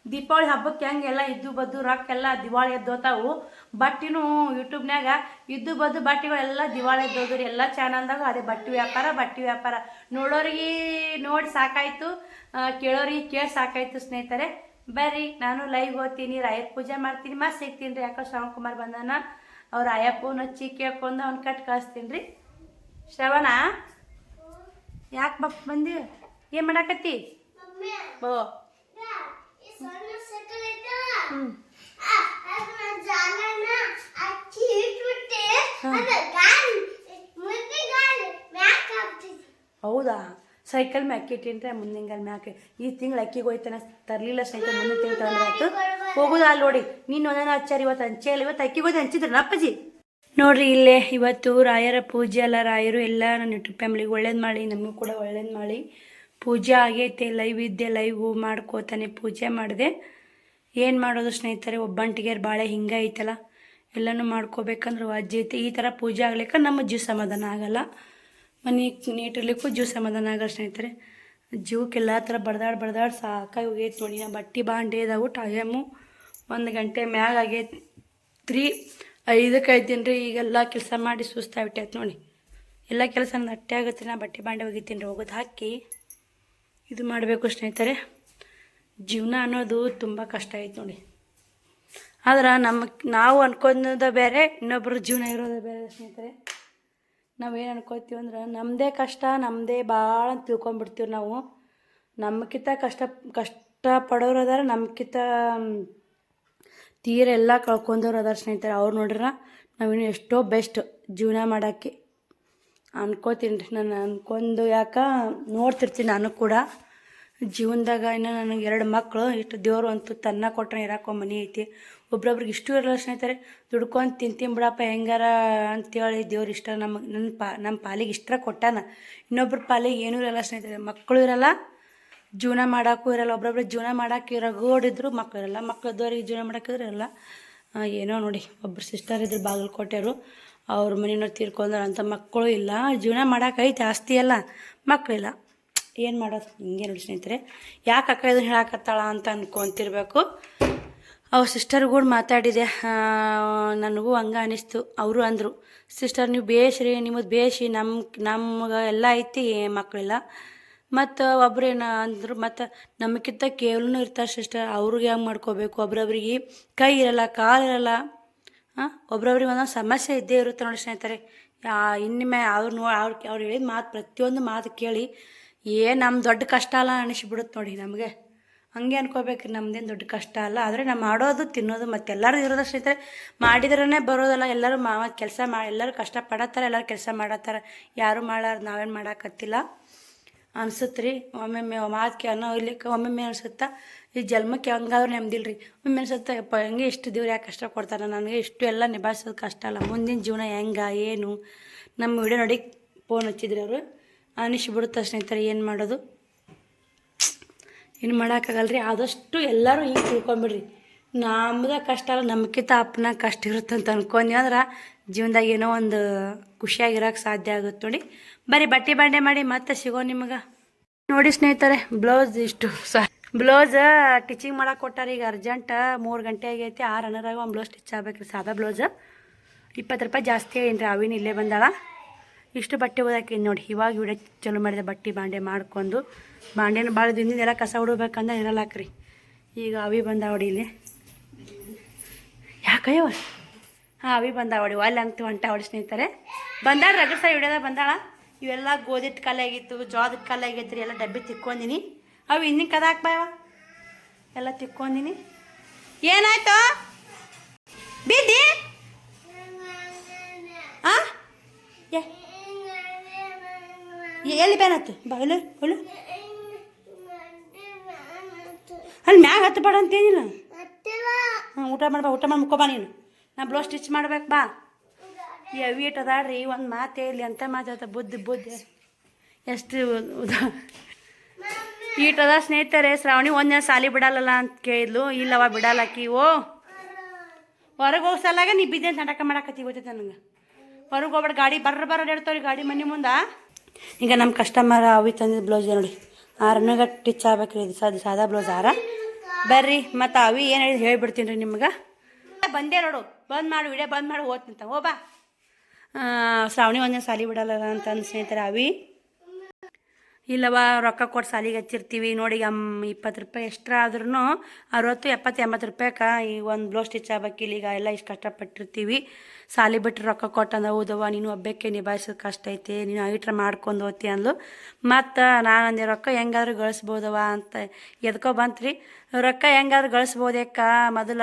ದೀಪಾವಳಿ ಹಬ್ಬಕ್ಕೆ ಹೆಂಗೆಲ್ಲ ಇದ್ದು ಬದ್ದು ರೊಕ್ಕೆಲ್ಲ ದಿವಾಳಿ ಎದ್ದೋತಾವು, ಬಟ್ಟೆನೂ ಯೂಟ್ಯೂಬ್ನಾಗ ಇದ್ದು ಬದ್ದು ಬಟ್ಟೆಗಳೆಲ್ಲ ದಿವಾಳಿ ಎದ್ದೋದ್ರಿ. ಎಲ್ಲ ಚಾನಲ್ದಾಗ ಅದೇ ಬಟ್ಟೆ ವ್ಯಾಪಾರ ನೋಡೋರಿಗೆ ನೋಡಿ ಸಾಕಾಯಿತು, ಕೇಳೋರಿಗೆ ಕೇಳಿ ಸಾಕಾಯಿತು ಸ್ನೇಹಿತರೆ. ಬರ್ರಿ, ನಾನು ಲೈವ್ ಹೋಗ್ತೀನಿ, ರಾಯರ್ ಪೂಜೆ ಮಾಡ್ತೀನಿ, ಮತ್ತೆ ಸಿಗ್ತೀನಿ ರೀ. ಯಾಕೋ ಶ್ರವಣ್ ಕುಮಾರ್ ಬಂದಾನ, ಅವ್ರ ಅಯ್ಯಪ್ಪನ ಹಚ್ಚಿ ಕೇಳ್ಕೊಂಡು ಅವ್ನು ಕಟ್ ಕಳಿಸ್ತೀನಿ ರೀ. ಶ್ರವಣ, ಯಾಕೆ ಬಂದಿ? ಏನು ಮಾಡಾಕತ್ತಿ? ಓ ಹೌದಾ, ಸೈಕಲ್ ಮ್ಯಾಕೆ ಇಟ್ಟಿನ್ರೆ ಮುಂದಿಂಗಲ್ ಮ್ಯಾಕೆ. ಈ ತಿಂಗಳು ಅಕ್ಕಿಗೆ ಹೋಯ್ತಾನೆ, ತರಲಿಲ್ಲ ಸ್ನೇಹಿತರೆ. ಮುಂದಿನ ತಿಂಗಳು ತಂದ್ರೆ ಆಯ್ತು. ಹೋಗೋದು ಅಲ್ಲಿ ನೋಡಿ, ನೀನು ಒಂದೇನೋ ಹಚ್ಚಾರ ಇವತ್ತು ಹಂಚೆಲ್ಲ. ಇವತ್ತು ಅಕ್ಕಿಗೆ ಹೋಯ್ತು ಹಂಚಿದ್ರು ಅಪ್ಪಾಜಿ. ನೋಡ್ರಿ ಇಲ್ಲೇ ಇವತ್ತು ರಾಯರ ಪೂಜೆ ಅಲ್ಲ, ರಾಯರು ಎಲ್ಲ ನನ್ನ ಯೂಟ್ಯೂಬ್ ಫ್ಯಾಮಿಲಿಗೆ ಒಳ್ಳೇದು ಮಾಡಿ, ನಮಗೂ ಕೂಡ ಒಳ್ಳೇದು ಮಾಡಿ. ಪೂಜೆ ಆಗೈತೆ, ಲೈವ್ ಇದ್ದೆ, ಲೈವ್ ಮಾಡ್ಕೋತಾನೆ ಪೂಜೆ ಮಾಡಿದೆ. ಏನು ಮಾಡೋದು ಸ್ನೇಹಿತರೆ, ಒಬ್ಬಂಟಿಗೆ ಬಾಳೆ ಹಿಂಗೆ ಐತಲ್ಲ, ಎಲ್ಲನೂ ಮಾಡ್ಕೋಬೇಕಂದ್ರೆ ವಾಜ್ಯ ಐತೆ. ಈ ಥರ ಪೂಜೆ ಆಗ್ಲಿಕ್ಕೆ ನಮ್ಮ ಜೀವ ಸಮಾಧಾನ ಆಗಲ್ಲ, ಮನೆ ನೀಟಿರ್ಲಿಕ್ಕೂ ಜೀವ ಸಮಾಧಾನ ಆಗಲ್ಲ ಸ್ನೇಹಿತರೆ. ಜೀವಕ್ಕೆಲ್ಲ ಥರ ಬಡ್ದಾಡಿ ಸಾಕಾಗಿ ಹೋಗೈತೆ ನೋಡಿ. ನಾ ಬಟ್ಟೆ ಬಾಂಡೆ ಇದಾವು, ಟೈಮು 1 ಗಂಟೆ ಮ್ಯಾಗ ಆಗೈತೆ 5ಕ್ಕೆ ಐತೀನಿ ರೀ. ಈಗೆಲ್ಲ ಕೆಲಸ ಮಾಡಿ ಸುಸ್ತಾಗ್ಬಿಟ್ಟೈತೆ ನೋಡಿ. ಎಲ್ಲ ಕೆಲಸ ನನ್ನ ಅಟ್ಟೆ ಆಗುತ್ತೆ. ನಾ ಬಟ್ಟೆ ಬಾಂಡೆ ಒಗಿತೀನಿ ರೀ, ಹೋಗೋದು ಹಾಕಿ ಇದು ಮಾಡಬೇಕು ಸ್ನೇಹಿತರೆ. ಜೀವನ ಅನ್ನೋದು ತುಂಬ ಕಷ್ಟ ಐತೆ ನೋಡಿ. ಆದ್ರೆ ನಾವು ಅನ್ಕೊಂಡ ಬೇರೆ, ಇನ್ನೊಬ್ಬರ ಜೀವನ ಇರೋದೇ ಬೇರೆ ಸ್ನೇಹಿತರೆ. ನಾವೇನು ಅನ್ಕೋತೀವಿ ಅಂದ್ರೆ ನಮ್ಮದೇ ಕಷ್ಟ ನಮ್ಮದೇ ಭಾಳ ಅಂತ ತಿಳ್ಕೊಂಬಿಡ್ತೀವಿ ನಾವು. ನಮ್ಗಿಂತ ಕಷ್ಟ ಪಡೋರು ಅದಾರ, ನಮ್ಗಿಂತ ತೀರೆಲ್ಲ ಕಳ್ಕೊಂಡವ್ರು ಅದಾರ ಸ್ನೇಹಿತರೆ. ಅವ್ರು ನೋಡ್ರೆ ನಾವಿನ್ನು ಎಷ್ಟೋ ಬೆಸ್ಟ್ ಜೀವನ ಮಾಡೋಕ್ಕೆ ಅನ್ಕೋತೀನಿ ರೀ. ನಾನು ಅನ್ಕೊಂಡು ಯಾಕೆ ನೋಡ್ತಿರ್ತೀನಿ. ನಾನು ಕೂಡ ಜೀವನದಾಗ ಇನ್ನು ನನಗೆ 2 ಮಕ್ಕಳು, ಇಷ್ಟು ದೇವರು ಅಂತೂ ತನ್ನ ಕೊಟ್ಟರೆ ಇರಾಕೋ ಮನೆ ಐತಿ. ಒಬ್ರೊಬ್ರಿಗೆ ಇಷ್ಟು ಇರಲ್ಲ ಸ್ನೇಹಿತರೆ. ದುಡ್ಕೊಂಡು ತಿಂತೀನಿ ಬಿಡಪ್ಪ ಹೆಂಗಾರ ಅಂತೇಳಿ ದೇವ್ರು ಇಷ್ಟ ನಮ್ಮ ಪಾಲಿಗೆ ಇಷ್ಟ ಕೊಟ್ಟಾನ. ಇನ್ನೊಬ್ರ ಪಾಲಿಗೆ ಏನೂ ಇರಲ್ಲ ಸ್ನೇಹಿತರೆ. ಮಕ್ಕಳು ಇರಲ್ಲ, ಜೀವನ ಮಾಡೋಕ್ಕೂ ಇರಲ್ಲ. ಒಬ್ರೊಬ್ರಿಗೆ ಜೀವನ ಮಾಡೋಕ್ಕೆ ರಗೋಡಿದ್ರು ಮಕ್ಕಳು ಇರಲ್ಲ, ಮಕ್ಕಳದವ್ರಿಗೆ ಜೀವನ ಮಾಡೋಕ್ಕಿದ್ರೆ ಇರಲ್ಲ. ಏನೋ ನೋಡಿ, ಒಬ್ಬರು ಸಿಸ್ಟರ್ ಇದ್ರು ಬಾಗಲಕೋಟೆಯವರು, ಅವ್ರ ಮನೆಯವ್ರು ತೀರ್ಕೊಂಡ್ರು ಅಂತ ಮಕ್ಕಳು ಇಲ್ಲ. ಜೀವನ ಮಾಡೋಕ್ಕೈತೆ, ಆಸ್ತಿ ಎಲ್ಲ, ಮಕ್ಕಳಿಲ್ಲ. ಏನು ಮಾಡೋದು? ಹಿಂಗೆ ನೋಡಿ ಸ್ನೇಹಿತರೆ. ಯಾಕೆ ಅಕ್ಕ ಇದನ್ನು ಹೇಳಕತ್ತಾಳ ಅಂತ ಅಂದ್ಕೊಂತಿರ್ಬೇಕು. ಅವ್ರ ಸಿಸ್ಟರ್ ಕೂಡ ಮಾತಾಡಿದೆ, ನನಗೂ ಹಂಗೆ ಅನ್ನಿಸ್ತು. ಅವರು ಅಂದರು, ಸಿಸ್ಟರ್ ನೀವು ಬೇಸ್ರಿ, ನಿಮ್ಮದು ಬೇಸಿ, ನಮ್ಗೆ ಎಲ್ಲ ಐತಿ, ಮಕ್ಕಳಿಲ್ಲ. ಮತ್ತು ಒಬ್ರೇನು ಅಂದರು, ಮತ್ತು ನಮಗಿಂತ ಕೇವಲನೂ ಇರ್ತಾರೆ ಸಿಸ್ಟರ್, ಅವ್ರಿಗೆ ಹೆಂಗೆ ಮಾಡ್ಕೋಬೇಕು. ಒಬ್ರೊಬ್ರಿಗೆ ಕೈ ಇರಲ್ಲ, ಕಾಲು ಇರಲ್ಲ, ಒಬ್ರೊಬ್ರಿಗೆ ಒಂದೊಂದು ಸಮಸ್ಯೆ ಇದ್ದೇ ಇರುತ್ತೆ ನೋಡಿ ಸ್ನೇಹಿತರೆ. ಇನ್ನೊಮ್ಮೆ ಅವ್ರು ಹೇಳಿದ ಮಾತು, ಪ್ರತಿಯೊಂದು ಮಾತು ಕೇಳಿ ನಮ್ಮ ದೊಡ್ಡ ಕಷ್ಟ ಅಲ್ಲ ಅನಿಸ್ಬಿಡುತ್ತೆ ನೋಡಿ ನಮಗೆ. ಹಂಗೆ ಅನ್ಕೋಬೇಕ್ರಿ, ನಮ್ದೇನು ದೊಡ್ಡ ಕಷ್ಟ ಅಲ್ಲ. ಆದರೆ ನಾವು ಮಾಡೋದು ತಿನ್ನೋದು ಮತ್ತು ಎಲ್ಲರೂ ಇರೋದು ಸ್ನೇಹಿತರೆ. ಮಾಡಿದ್ರೇ ಬರೋದಲ್ಲ. ಎಲ್ಲರೂ ಕೆಲಸ ಎಲ್ಲರೂ ಕಷ್ಟಪಡತ್ತಾರೆ, ಎಲ್ಲರೂ ಕೆಲಸ ಮಾಡತ್ತಾರೆ. ಯಾರು ಮಾಡಾರ ನಾವೇನು ಮಾಡೋಕತ್ತಿಲ್ಲ ಅನ್ಸುತ್ತೆ ರೀ. ಒಮ್ಮೊಮ್ಮೆ ಮಾತು ಅನ್ನೋ ಇರ್ಲಿಕ್ಕೆ ಒಮ್ಮೊಮ್ಮೆ ಅನ್ಸುತ್ತಾ ಈ ಜನ್ಮಕ್ಕೆ ಹಂಗಾದ್ರೂ ನೆಮ್ಮದಿಲ್ಲ ರೀ. ಒಮ್ಮೆ ಅನ್ಸುತ್ತೆ ಯಪ್ಪ ಹೆಂಗೆ ಇಷ್ಟು ದೇವ್ರು ಯಾಕೆ ಕಷ್ಟ ಕೊಡ್ತಾರೆ ನನಗೆ, ಇಷ್ಟು ಎಲ್ಲ ನಿಭಾಯಿಸೋದು ಕಷ್ಟ ಅಲ್ಲ, ಮುಂದಿನ ಜೀವನ ಹೆಂಗೆ ಏನು. ನಮ್ಮ ವಿಡಿಯೋ ನೋಡಿ ಫೋನ್ ಹಚ್ಚಿದ್ರಿ ಅವರು, ಅನಿಸ್ಬಿಡುತ್ತೆ ಸ್ನೇಹಿತರೆ. ಏನು ಮಾಡೋದು, ಏನು ಮಾಡೋಕ್ಕಾಗಲ್ಲ ರೀ. ಆದಷ್ಟು ಎಲ್ಲರೂ ಈಗ ತಿಳ್ಕೊಂಬಿಡ್ರಿ, ನಮ್ಮದ ಕಷ್ಟ ಅಲ್ಲ, ನಮ್ಗಿಂತ ಅಪ್ಪನ ಕಷ್ಟ ಇರುತ್ತೆ ಅಂತ ಅನ್ಕೊಂಡಿ ಅಂದ್ರೆ ಜೀವನದಾಗ ಏನೋ ಒಂದು ಖುಷಿಯಾಗಿರೋಕ್ಕೆ ಸಾಧ್ಯ ಆಗುತ್ತೆ ನೋಡಿ. ಬರೀ ಬಟ್ಟೆ ಬಾಂಡೆ ಮಾಡಿ ಮತ್ತೆ ಸಿಗೋ ನಿಮಗೆ. ನೋಡಿ ಸ್ನೇಹಿತರೆ, ಬ್ಲೌಸ್ ಇಷ್ಟು ಬ್ಲೌಸ್ ಟಿಚಿಂಗ್ ಮಾಡಕ್ಕೆ ಕೊಟ್ಟಾರ. ಈಗ ಅರ್ಜೆಂಟ್ 3 ಗಂಟೆ ಆಗೈತಿ, 6 ಅನ್ನೋರಾಗ ಒಂದು ಬ್ಲೌಸ್ ಸ್ಟಿಚ್ ಆಗ್ಬೇಕು ರೀ. ಸಾದಾ ಬ್ಲೌಸ್ 20 ರೂಪಾಯಿ ಜಾಸ್ತಿ ಏನು ರೀ. ಅವಿನ ಇಲ್ಲೇ ಬಂದಾಳ. ಇಷ್ಟು ಬಟ್ಟೆ ಓದಾಕಿ ನೋಡಿ. ಇವಾಗ ವಿಡಿಯೋ ಚಲೋ ಮಾಡಿದೆ, ಬಟ್ಟೆ ಬಾಂಡೆ ಮಾಡ್ಕೊಂಡು. ಬಾಂಡೆನ ಭಾಳ ದಿನದಿಂದ ಎಲ್ಲ ಕಸ ಹುಡ್ಬೇಕಂದ್ರೆ ಇರಲ್ಲಾಕ್ರಿ. ಈಗ ಅವಿ ಬಂದಾವಡಿ ಇಲ್ಲಿ. ಯಾಕಯ್ಯವ ಅವಿ ಬಂದಾವಡಿ ಅಲ್ಲಿ ಅಂತ ಹೊಂಟಾವಡಿ ಸ್ನೇಹಿತರೆ. ಬಂದಾಳ ರಗಡ್ಸ ವಿಡಿಯೋದಾಗ ಬಂದಾಳ. ಇವೆಲ್ಲ ಗೋಧಿಟ್ಟು ಕಾಲ ಆಗಿತ್ತು, ಜೋಳದ ಕಾಲ ಆಗೈತೆ ರೀ. ಎಲ್ಲ ಡಬ್ಬಿ ತಿಕ್ಕೊಂಡಿನಿ. ಅವು ಇನ್ನಿನ ಕದ ಹಾಕ್ಬಾಯವ ಎಲ್ಲ ತಿಕ್ಕೊಂಡಿನಿ. ಏನಾಯ್ತು ಬಿದ್ದಿ? ಎಲ್ಲಿ ಬೇನತ್ತು ಬಾ ಇಲ್ಲ ಹೊಲು ಅಲ್ಲಿ ಮ್ಯಾಗ ಹತ್ತಬೇಡ ಅಂತೇನಿಲ್ಲ. ಊಟ ಮಾಡ್ಬಾ, ಊಟ ಮಾಡಿ ಮುಕ್ಕೋಬಾ ನೀನು. ನಾ ಬ್ಲೌಸ್ ಸ್ಟಿಚ್ ಮಾಡ್ಬೇಕು ಬಾ. ವೀಟ್ ಅದಾಡ್ರಿ, ಒಂದು ಮಾತು ಹೇಳಿ ಅಂತ ಮಾತಾಡ್ತ ಬುದ್ಧಿ ಎಷ್ಟು ಈಟದ ಸ್ನೇಹಿತರೆ, ಶ್ರಾವಣಿ ಒಂದಿನ ಸಾಲಿ ಬಿಡಲ್ಲ ಅಂತ ಕೇಳಿದ್ಲು. ಇಲ್ಲವ ಬಿಡಲ್ಲಕ್ಕಿ. ಓ ಹೊರಗೆ ಹೋಗಿ ಸಲಾಗ ನೀ ಬಿದ್ದೆ ಅಂತ ನಾಟಕ ಮಾಡಾಕತ್ತಿ, ಗೊತ್ತೈತೆ ನನಗೆ. ಹೊರಗೆ ಹೋಗ್ಬೇಡ, ಗಾಡಿ ಬರ್ರ ಹೇಳ್ತಾವ್ರಿ ಗಾಡಿ ಮನೆ ಮುಂದೆ. ಈಗ ನಮ್ಮ ಕಸ್ಟಮರ್ ಅವಿ ತಂದಿದ್ದು ಬ್ಲೌಸ್ ನೋಡಿ, 6 ಟಿಚ್ ಆಗ್ಬೇಕ್ರಿ. ಇದು ಸಾದಾ ಬ್ಲೌಸ್ ಬರ್ರಿ. ಮತ್ತು ಅವಿ ಏನು ಹೇಳಿದ್ ಹೇಳ್ಬಿಡ್ತೀನಿ ರೀ ನಿಮ್ಗೆ. ಬಂದೇ ನೋಡು, ಬಂದ್ ಮಾಡು ವಿಡಿಯೋ, ಬಂದ್ ಮಾಡಿ ಓದ್ತಿಂತ. ಓ ಬಾ. ಶ್ರಾವಣಿ ಒಂದಿನ ಸಾಲಿ ಬಿಡಲ್ಲ ಅಂತಂದು ಸ್ನೇಹಿತರೆ ಅವಿ. ಇಲ್ಲವ ರೊಕ್ಕ ಕೊಟ್ಟು ಸಾಲಿಗೆ ಹಚ್ಚಿರ್ತೀವಿ ನೋಡಿ. 20 ರೂಪಾಯಿ ಎಕ್ಸ್ಟ್ರಾ ಆದ್ರೂ 60, 70, 80 ರೂಪಾಯಿಗೆ ಈ ಒಂದು ಬ್ಲೌಸ್ ಸ್ಟಿಚ್ ಆಗ್ಬೇಕಿಲ್ಲ. ಈಗ ಎಲ್ಲ ಇಷ್ಟು ಕಷ್ಟಪಟ್ಟಿರ್ತೀವಿ. ಸಾಲಿ ಬಿಟ್ಟರೆ ರೊಕ್ಕ ಕೊಟ್ಟಂದ ಹೌದವ್ವ, ನೀನು ಒಬ್ಬಕ್ಕೆ ನಿಭಾಯಿಸೋದು ಕಷ್ಟ ಐತಿ, ನೀನು ಐಟ್ರ ಮಾಡ್ಕೊಂಡು ಹೋಗ್ತಿ ಅಂದ್ಲು. ಮತ್ತು ನಾನು ಅಂದೆ ರೊಕ್ಕ ಹೆಂಗಾದ್ರೂ ಗಳಿಸ್ಬೋದವ ಅಂತ. ಎದ್ಕೋ ಬಂತ್ರಿ, ರೊಕ್ಕ ಹೆಂಗಾದ್ರೂ ಗಳಿಸ್ಬೋದಕ್ಕ. ಮೊದಲ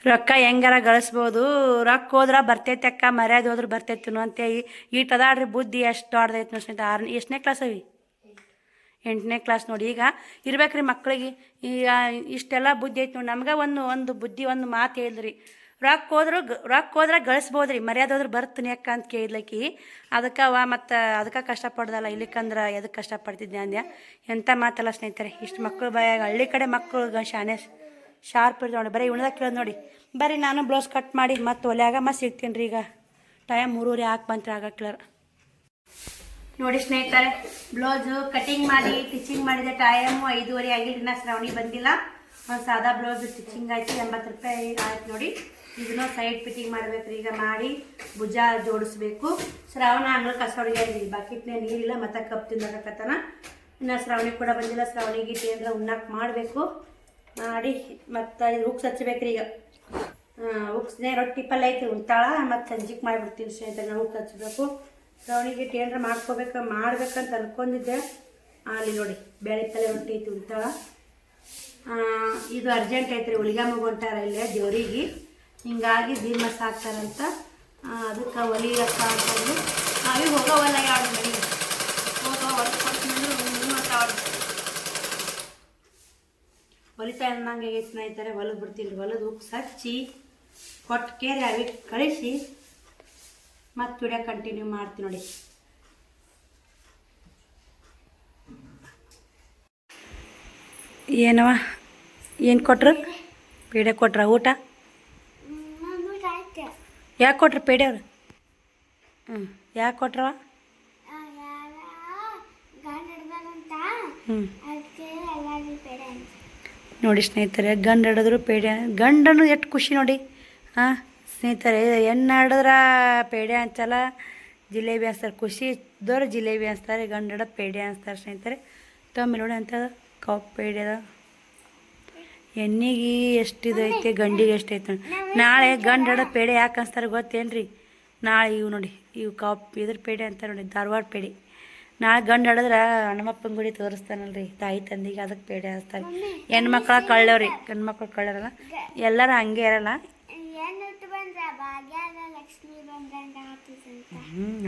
ರೊಕ್ಕ ಹೆಂಗಾರ ಗಳಿಸ್ಬೋದು, ರೊಕ್ಕ ಹೋದ್ರೆ ಬರ್ತೈತೆ ಅಕ್ಕ, ಮರ್ಯಾದೆ ಹೋದ್ರೆ ಬರ್ತೈತಿ ಅಂತ ಈಟದಾಡ್ರಿ ಬುದ್ಧಿ. ಎಷ್ಟು ದೊಡ್ಡದೈತೆ ನೋಡಿ. ಎಷ್ಟನೇ ಕ್ಲಾಸ್ ಅವಿ? 8ನೇ ಕ್ಲಾಸ್ ನೋಡಿ. ಈಗ ಇರ್ಬೇಕ್ರಿ ಮಕ್ಳಿಗೆ. ಈಗ ಇಷ್ಟೆಲ್ಲ ಬುದ್ಧಿ ಐತೆ ನೋಡಿ. ನಮ್ಗೆ ಒಂದು ಬುದ್ಧಿ, ಒಂದು ಮಾತು ಹೇಳಿದ್ರಿ, ರೊಕ್ಕ ಹೋದ್ರೆ ಗಳಿಸ್ಬೋದ್ರಿ, ಮರ್ಯಾದೆ ಹೋದ್ರೆ ಬರ್ತೀನಿ ಅಕ್ಕ ಅಂತ ಕೇಳಿದ್ಲಕ್ಕಿ. ಅದಕ್ಕೆ ಮತ್ತು ಅದಕ್ಕೆ ಕಷ್ಟಪಡ್ದಲ್ಲ, ಇಲ್ಲಿಕಂದ್ರೆ ಎದಕ್ಕೆ ಕಷ್ಟಪಡ್ತಿದ್ದೆ ಅಂದ್ಯ. ಎಂಥ ಮಾತಲ್ಲ ಸ್ನೇಹಿತರೆ. ಇಷ್ಟು ಮಕ್ಕಳು ಬಾಯಾಗ, ಹಳ್ಳಿ ಕಡೆ ಮಕ್ಕಳು ಶಾನೆ ಶಾರ್ಪ್ ಇರ್ತಾವೆ ನೋಡಿ. ಬರೀ ಇವನದಾಗ ಕೇಳೋದು ನೋಡಿ. ಬರ್ರಿ ನಾನು ಬ್ಲೌಸ್ ಕಟ್ ಮಾಡಿ ಮತ್ತು ಒಲೆಯಾಗ ಮತ್ತೆ ಸಿಗ್ತೀನಿ ರೀ. ಈಗ ಟೈಮ್ 3:30 ಹಾಕಿ ಬಂತ್ರಿ ಆಗಕ್ಲರ ನೋಡಿ ಸ್ನೇಹಿತರೆ. ಬ್ಲೌಸು ಕಟಿಂಗ್ ಮಾಡಿ ಸ್ಟಿಚಿಂಗ್ ಮಾಡಿದೆ. ಟೈಮು 5:30 ಆಗಿಲ್ಲ. ನಾ ಶ್ರಾವಣಿ ಬಂದಿಲ್ಲ. ಒಂದು ಸಾದಾ ಬ್ಲೌಸ್ ಸ್ಟಿಚಿಂಗ್ ಆಯ್ತು, 80 ರೂಪಾಯಿ ಆಯ್ತು ನೋಡಿ. ಇದನ್ನು ಸೈಡ್ ಫಿಟ್ಟಿಂಗ್ ಮಾಡ್ಬೇಕ್ರಿ. ಈಗ ಮಾಡಿ ಭುಜ ಜೋಡಿಸ್ಬೇಕು. ಶ್ರಾವಣ ಅಂಗ್ಳ ಕಸ ಹೊಡಿಯಾರಿ, ಬಕೆಟ್ನೇ ನೀರಿಲ್ಲ, ಮತ್ತು ಕಪ್ ತಿನ್ನಕತ್ತಾನ. ಇನ್ನು ಶ್ರಾವಣಿ ಕೂಡ ಬಂದಿಲ್ಲ. ಶ್ರಾವಣಿಗೆ ಏನಾರ ಉಣ್ಣಾಕ್ ಮಾಡಬೇಕು. ಮಾಡಿ ಮತ್ತು ಇದು ಉಕ್ಸ್ ಹಚ್ಬೇಕ್ರಿ. ಈಗ ಉಕ್ಸ್ನೇ ರೊಟ್ಟಿ ಪಲ್ಯ ಐತಿ, ಉಣ್ತಾಳ. ಮತ್ತು ಸಂಜಿಗೆ ಮಾಡಿಬಿಡ್ತೀನಿ ಸ್ನೇಹಿತರೆ. ನಾವು ಉಕ್ಸ್ ಹಚ್ಬೇಕು. ಶ್ರಾವಣಿಗೆ ಏನಾರ ಮಾಡ್ಬೇಕಂತ ಅನ್ಕೊಂಡಿದ್ದೆ. ಅಲ್ಲಿ ನೋಡಿ ಬೇಳೆ ಪಲ್ಯ ರೊಟ್ಟಿ ಐತಿ, ಉಣ್ತಾಳ. ಇದು ಅರ್ಜೆಂಟ್ ಐತ್ರಿ, ಹುಲಿಗಾಮಿಗೆ ಹೊಂಟಾರ ಇಲ್ಲೇ ದೇವ್ರಿಗೆ. ಹಿಂಗಾಗಿ ಧೀಮಸ್ ಹಾಕ್ತಾರಂತ. ಅದಕ್ಕೆ ಒಲಿ ರಸ ಅಂತಂದು ನಾವೀಗ ಹೋಗೋವಲ್ಲ. ಯಾವ್ದು ಮನೆಗೆ ಹೊರಗೆ ಕೊಡ್ತೀನಿ ಹೊಲಿತಾ ಅನ್ನಂಗೆ ಸ್ನೇಹಿತರೆ. ಹೊಲದು ಬಿಡ್ತೀನಿ. ಹೊಲದು ಉಕ್ಸ್ ಹಚ್ಚಿ ಕೊಟ್ಟು ಕೇರಿ ಅವಿ ಕಳಿಸಿ ಮತ್ತು ವಿಡಿಯೋ ಕಂಟಿನ್ಯೂ ಮಾಡ್ತೀನಿ ನೋಡಿ. ಏನವ ಏನು ಕೊಟ್ರು? ಪೇಡೆ ಕೊಟ್ರ? ಊಟ ಯಾಕೆ ಕೊಟ್ರು ಪೇಡೆ ಅವ್ರು? ಯಾಕೆ ಕೊಟ್ರವ? ನೋಡಿ ಸ್ನೇಹಿತರೆ, ಗಂಡು ಹಿಡಿದ್ರು ಪೇಡೆ. ಗಂಡನು ಎಷ್ಟು ಖುಷಿ ನೋಡಿ. ಸ್ನೇಹಿತರೆ, ಹೆಣ್ಣು ಹಿಡಿದ್ರೆ ಪೇಡೆ ಹಂಚಲ್ಲ, ಜಿಲೇಬಿ ಅನ್ಸ್ತಾರೆ. ಖುಷಿ ಇದ್ದವ್ರು ಜಿಲೇಬಿ ಅನ್ಸ್ತಾರೆ, ಗಂಡು ಹಿಡಿದು ಪೇಡೆ ಅನ್ಸ್ತಾರೆ ಸ್ನೇಹಿತರೆ. ತಮ್ಮ ನೋಡಿ ಅಂತದ ಕಪ್ ಪೇಡೆ ಅದ. ಹೆಣ್ಣಿಗೆ ಎಷ್ಟಿದು ಐತೆ, ಗಂಡಿಗೆ ಎಷ್ಟು ಐತೆ ನೋಡಿ. ನಾಳೆ ಗಂಡು ಹಿಡಿದು ಪೇಡೆ ಯಾಕೆ ಅನ್ಸ್ತಾರೆ ಗೊತ್ತೇನ್ರಿ? ನಾಳೆ ಇವು ನೋಡಿ, ಇವು ಕಪ್ ಇದ್ರ ಪೇಡೆ ಅಂತಾರೆ ನೋಡಿ, ಧಾರವಾಡ ಪೇಡೆ. ನಾಳೆ ಗಂಡು ಹಿಡಿದ್ರೆ ಹನುಮಪ್ಪನ ಗುಡಿ ತೋರಿಸ್ತಾನಲ್ರಿ ತಾಯಿ ತಂದಿಗೆ, ಅದಕ್ಕೆ ಪೇಡೆ ಹಚ್ತಾರೆ. ಹೆಣ್ಮಕ್ಳ ಕಳ್ಳವ್ರಿ, ಗಂಡ್ಮಕ್ಳು ಕಳ್ಳರಲ್ಲ. ಎಲ್ಲರೂ ಹಂಗೆ ಇರಲ್ಲ.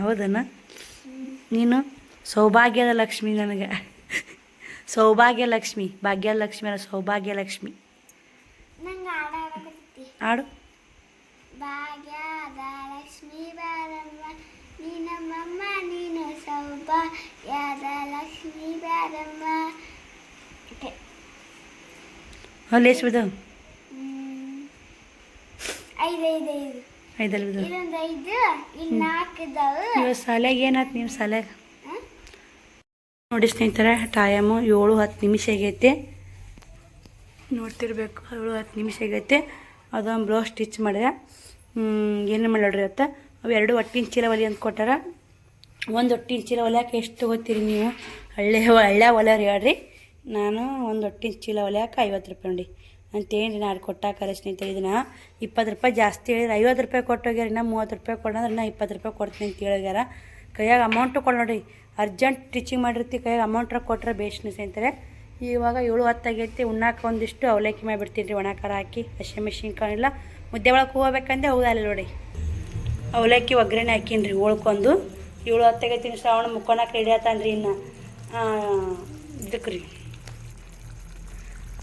ಹೌದನ? ನೀನು ಸೌಭಾಗ್ಯದ ಲಕ್ಷ್ಮಿ. ನನಗೆ ಸೌಭಾಗ್ಯ ಲಕ್ಷ್ಮಿ, ಭಾಗ್ಯಲಕ್ಷ್ಮಿ ಅಲ್ಲ, ಸೌಭಾಗ್ಯ ಲಕ್ಷ್ಮಿ. ಆಡು. ಭಾಗ್ಯದ ಲಕ್ಷ್ಮಿ ಬಾರಮ್ಮ, ನೀನಮ್ಮಮ್ಮ ನೀನು ಸೌಭಾಗ್ಯದ ಲಕ್ಷ್ಮಿ ಬಾರಮ್ಮ. ಅಲ್ಲಿ ಎಷ್ಟು ಬಿದ್ದಾವ? 5 ಇವಾಗ ಶಾಲೆಗೆ ಏನಾಯ್ತು ನಿಮ್ಮ ಶಾಲೆಗೆ? ನೋಡಿ ಸ್ನೇಹಿತರೆ, ಟೈಮು 7:10 ಆಗೈತೆ. ನೋಡ್ತಿರ್ಬೇಕು, 7:10 ಆಗೈತೆ. ಅದೊಂದು ಬ್ಲೌಸ್ ಸ್ಟಿಚ್ ಮಾಡಿದೆ. ಏನು ಮಾಡ್ರಿ ಅಂತ ಅವು 2 ಒಟ್ಟಿನ ಚೀಲ ಒಲಿ ಅಂತ ಕೊಟ್ಟಾರ. ಒಂದು ಒಟ್ಟಿನ ಚೀಲ ಹೊಲಿಯಾಕೆ ಎಷ್ಟು ತೊಗೋತೀರಿ ನೀವು? ಹಳ್ಳಿ ಹೊಲಿಯೋರು ಹೇಳ್ರಿ. ನಾನು ಒಂದು ಒಟ್ಟಿನ ಚೀಲ ಹೊಲಿಯಾಕೆ 50 ರೂಪಾಯಿ ನೋಡಿ ಅಂತೇನು ನಾನು ಕೊಟ್ಟಾಕರೆ ಸ್ನೇಹಿತರೆ. ಇದನ್ನು 20 ರೂಪಾಯಿ ಜಾಸ್ತಿ ಹೇಳಿದ್ರೆ 50 ರೂಪಾಯಿ ಕೊಟ್ಟೋಗ್ಯಾರ. ಇನ್ನೂ 30 ರೂಪಾಯಿ ಕೊಡೋದ್ರೆ ಇನ್ನೂ 20 ರೂಪಾಯಿ ಕೊಡ್ತೀನಿ ಅಂತ ಹೇಳ್ಯಾರ. ಕೈಯಾಗ ಅಮೌಂಟು ಕೊಡು ನೋಡಿ. ಅರ್ಜೆಂಟ್ ಸ್ಟಿಚಿಂಗ್ ಮಾಡಿರ್ತೀವಿ, ಕೈಯಾಗ ಅಮೌಂಟ್ರ ಕೊಟ್ಟರೆ ಬೇಸ್ಟ್ ಸ್ನೇಹಿತರೆ. ಇವಾಗ 7:10 ಆಗೈತಿ. ಉಣ್ಣಾಕ ಒಂದಿಷ್ಟು ಅವಲಕ್ಕಿ ಮಾಡಿಬಿಡ್ತೀನಿ ರೀ, ಒಣ ಖಾರ ಹಾಕಿ. ಹಸಿಮೆಣ್ಸಿನ್ಕಾಯಿ ಇಲ್ಲ, ಮುದ್ದೆ ಒಳಗೆ ಹೋಗ್ಬೇಕಂದ್ರೆ ಹೌದಲ್ಲ ನೋಡಿ. ಅವಲಕ್ಕಿ ಒಗ್ಗರಣೆ ಹಾಕೀನಿ ರೀ ಉಳ್ಕೊಂಡು. 7:10 ಆಗೈತಿ. ಶ್ರಾವಣ ಮುಕ್ಕೊಳಕ್ಕೆ ರೆಡಿ ಆತಾನ ರೀ. ಇನ್ನು ಇದಕ್ಕೆ ರೀ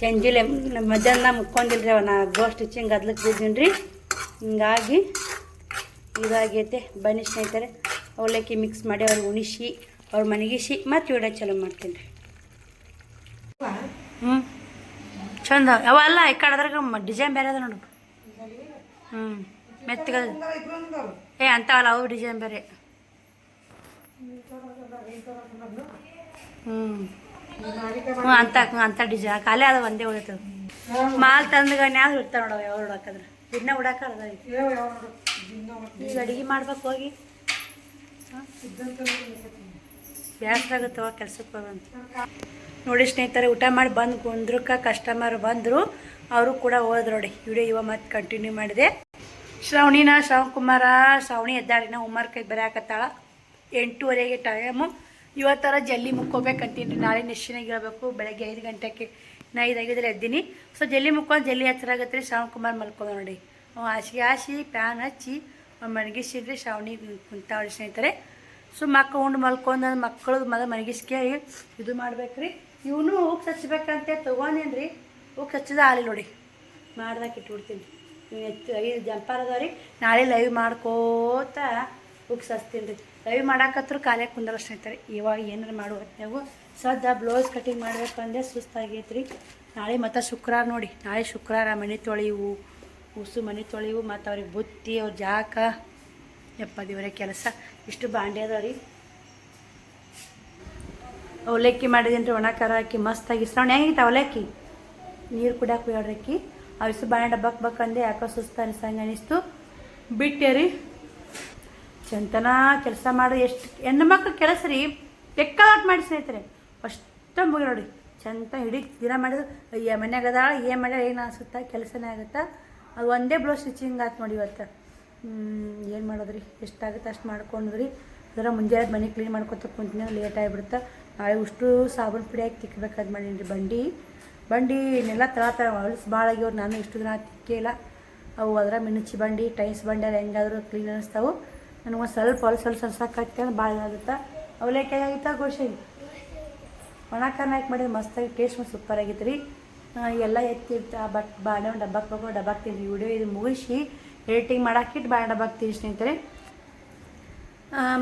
ಚಂಜಿಲೆ ಮಧ್ಯಾಹ್ನ ಮುಕ್ಕೊಂಡಿಲ್ಲ ರೀ. ನಾ ಬ್ಲೌಸ್ ಸ್ಟಿಚಿಂಗ್ ಅದ್ಲಕ್ಕೆ ಬಿದ್ದೀನಿ ರೀ. ಹಿಂಗಾಗಿ ಇದಾಗೈತೆ. ಬನ್ನಿ ಸ್ನೇಹಿತರೆ, ಅವಲಕ್ಕಿ ಮಿಕ್ಸ್ ಮಾಡಿ ಅವ್ರಿಗೆ ಉಣಿಸಿ ಅವ್ರ ಮನೆಗಿಸಿ ಮತ್ತು ವಿಡಿಯೋ ಚಾಲೂ ಮಾಡ್ತೀನಿ ರೀ. ಹ್ಞೂ ಚಂದ ಅವ ಅಲ್ಲ ಈ ಕಡೆ ಅದ್ರಾಗ ಡಿಸೈನ್ ಬೇರೆ ಅದ ನೋಡು. ಹ್ಞೂ ಮೆತ್ತಗ ಅಂಥವಲ್ಲ ಅವು ಡಿಸೈನ್ ಬೇರೆ. ಹ್ಞೂ ಹ್ಞೂ ಅಂಥ ಡಿಸೈನ್ ಖಾಲಿ ಅದ ಒಂದೇ ಉಳಿತದ. ಮಾಲ್ ತಂದ್ಗನ್ಯಾಗ ಇರ್ತಾವೆ ನೋಡವ ಯಾವ ಹುಡಾಕಂದ್ರೆ ದಿನ ಹುಡಾಕ ಅದ. ಈಗ ಅಡುಗೆ ಮಾಡ್ಬೇಕು ಹೋಗಿ ಬೇಸರ ಆಗುತ್ತವ ಕೆಲ್ಸಕ್ಕೆ ಹೋಗಂತ. ನೋಡಿ ಸ್ನೇಹಿತರೆ, ಊಟ ಮಾಡಿ ಬಂದು ಕುಂದ್ರಕ್ಕೆ ಕಸ್ಟಮರ್ ಬಂದರು, ಅವರು ಕೂಡ ಹೋದ್ರು ನೋಡಿ. ವಿಡಿಯೋ ಇವಾಗ ಮತ್ತೆ ಕಂಟಿನ್ಯೂ ಮಾಡಿದೆ. ಶ್ರಾವಣಿನ ಶ್ರಾವಣಕುಮಾರ ಶ್ರಾವಣಿ ಎದ್ದಾಳಿನ ಉಮ್ಮರ್ಕೈ ಬರೆಯಾಕತ್ತಾಳ. 8:30ಗೆ ಟೈಮು. ಇವತ್ತರ ಜಲ್ದಿ ಮುಕ್ಕೋಬೇಕಂತೀನಿ. ನಾಳೆ ನಿಶ್ಚಿನಾಗ ಇರಬೇಕು. ಬೆಳಗ್ಗೆ 5 ಗಂಟೆಗೆ ನಾ 5:05 ಎದ್ದೀನಿ. ಸೊ ಜಲ್ದಿ ಮುಕ್ಕೊಂಡು ಜಲ್ದಿ ಹಚ್ಚರಾಗತ್ತೆ ರೀ. ಶ್ರಾವಣಕುಮಾರ್ ಮಲ್ಕೊಂಡು ನೋಡಿ. ಹಾಸಿ ಪ್ಯಾನ್ ಹಚ್ಚಿ ಮಣಗಿಸಿದ್ರಿ. ಶ್ರಾವಣಿ ಕುಂತಾವಳಿ ಸ್ನೇಹಿತರೆ. ಸೊ ಮಕ್ಕಳು ಉಂಡು ಮಲ್ಕೊಂಡು ಮಕ್ಕಳು ಮನಗಿಸ್ಕೆ ಇದು ಮಾಡ್ಬೇಕ್ರಿ. ಇವನು ಉಕ್ಸ್ ಹಚ್ಬೇಕಂತೆ ತೊಗೊಂಡೇನು ರೀ. ಉಕ್ಸ್ ಹಚ್ಚಿದ ಆಲಿ ನೋಡಿ ಮಾಡ್ದಾಕ ಇಟ್ಬಿಡ್ತೀನಿ. 5 ಜಂಪರ್ ಅದಾವ ರೀ. ನಾಳೆ ಲೈವ್ ಮಾಡ್ಕೋತ ಉಕ್ಸ್ ಹಚ್ತೀನಿ ರೀ. ಲೈವ್ ಮಾಡಾಕತ್ರು ಖಾಲಿ ಕುಂದಲ್ಲ ಸ್ನೇಹಿತರೆ. ಇವಾಗ ಏನಾರು ಮಾಡುವ ನಾವು ಸದ್ಯ ಬ್ಲೌಸ್ ಕಟಿಂಗ್ ಮಾಡ್ಬೇಕಂದ್ರೆ ಸುಸ್ತಾಗೈತೆ ರೀ. ನಾಳೆ ಮತ್ತು ಶುಕ್ರವಾರ ನೋಡಿ. ನಾಳೆ ಶುಕ್ರವಾರ ಮನೆ ತೊಳೆಯುವು, ಉಸು ಮನೆ ತೊಳೆಯುವು, ಮತ್ತು ಅವ್ರಿಗೆ ಬುತ್ತಿ ಅವ್ರ ಜಾಕ ದೇವರೇ ಕೆಲಸ. ಇಷ್ಟು ಬಾಂಡೆ ಅದಾವ ರೀ. ಅವಲಕ್ಕಿ ಮಾಡಿದ್ದೀನಿ ರೀ. ಒಣ ಖಾರ ಹಾಕಿ ಮಸ್ತಾಗಿ ಶ್ರಾವಣ ಹೆಂಗಿತ್ತು ಅವಲಕ್ಕಿ. ನೀರು ಕುಡಿಯಾಕ ಹೇಳ್ರಕ್ಕಿ. ಅವಿಸು ಬಾಂಡೆ ಡಬ್ಬಕ್ಕೆ ಬೇಕಂದೆ ಯಾಕೋ ಸುಸ್ತು ಅನಿಸಂಗೆ ಅನಿಸ್ತು ಬಿಟ್ಟೆ ರೀ. ಚಂತನ ಕೆಲಸ ಮಾಡಿ ಎಷ್ಟು ಹೆಣ್ಣು ಮಕ್ಳು ಕೆಲಸ ರೀ ಬೆಕ್ಕಲಾಟ್ ಮಾಡಿ ಸ್ನೇಹಿತರೆ. ಅಷ್ಟು ಮುಗಿ ನೋಡಿ ಚಂತ ಇಡೀ ದಿನ ಮಾಡಿದ್ರು ಮನ್ಯಾಗ ಅದಾಳ ಏನು ಮಾಡ್ಯಾಳ ಏನು ಅನಿಸುತ್ತಾ ಕೆಲಸನೇ ಆಗುತ್ತಾ. ಅದು ಒಂದೇ ಬ್ಲೌಸ್ ಸ್ಟಿಚಿಂಗ್ ಆಯ್ತು ನೋಡಿ ಇವತ್ತು. ಏನು ಮಾಡೋದ್ರಿ, ಎಷ್ಟಾಗುತ್ತೆ ಅಷ್ಟು ಮಾಡ್ಕೊಂಡ್ರಿ. ಅದರ ಮುಂಜಾನೆ ಮನೆ ಕ್ಲೀನ್ ಮಾಡ್ಕೊತ ಕುಂತಿನ ಲೇಟ್ ಆಗಿಬಿಡುತ್ತೆ. ನಾಳೆ ಉಷ್ಟು ಸಾಬೂನು ಪುಡಿ ಹಾಕಿ ತಿಕ್ಕಬೇಕಾದ್ ಮಾಡೀನಿ ರೀ. ಬಂಡಿನೆಲ್ಲ ತಳ ಹೊಲಸು ಭಾಳ ಆಗ್ಯವ್ರು. ನಾನು ಇಷ್ಟು ದಿನ ತಿಕ್ಕೇ ಇಲ್ಲ. ಅವು ಅದರ ಮಿನುಚಿ ಬಂಡಿ ಟೈಲ್ಸ್ ಬಂಡಿ ಅದು ಹೆಂಗಾದರೂ ಕ್ಲೀನ್ ಅನ್ನಿಸ್ತಾವೆ. ನನಗೊಂದು ಸ್ವಲ್ಪ ಹೊಲಸು ಸಾಕಾಗ್ತದೆ ಅಂದ್ರೆ ಭಾಳ ಆಗುತ್ತೆ. ಅವಲೇಕೆ ಆಗಿತ್ತಾ ಗೋಶಿ ಒಣ ಖಾರ ಹಾಕಿ ಮಾಡಿದ್ರೆ ಮಸ್ತಾಗಿ ಟೇಸ್ಟ್ ಸೂಪರ್ ಆಗಿತ್ತು ರೀ. ಎಲ್ಲ ಎತ್ತಿರ್ತಾ ಬಾಳೆ ಒಂದು ಡಬ್ಬಕ್ಕೆ ತಿಂದ್ರಿ. ವಿಡಿಯೋ ಇದು ಮುಗಿಸಿ ಎಡಿಟಿಂಗ್ ಮಾಡಾಕಿಟ್ಟು ಬಾಳೆ ಡಬ್ಬಕ್ಕೆ ತಿನ್ನಿ ಸ್ನೇಹಿತರೆ.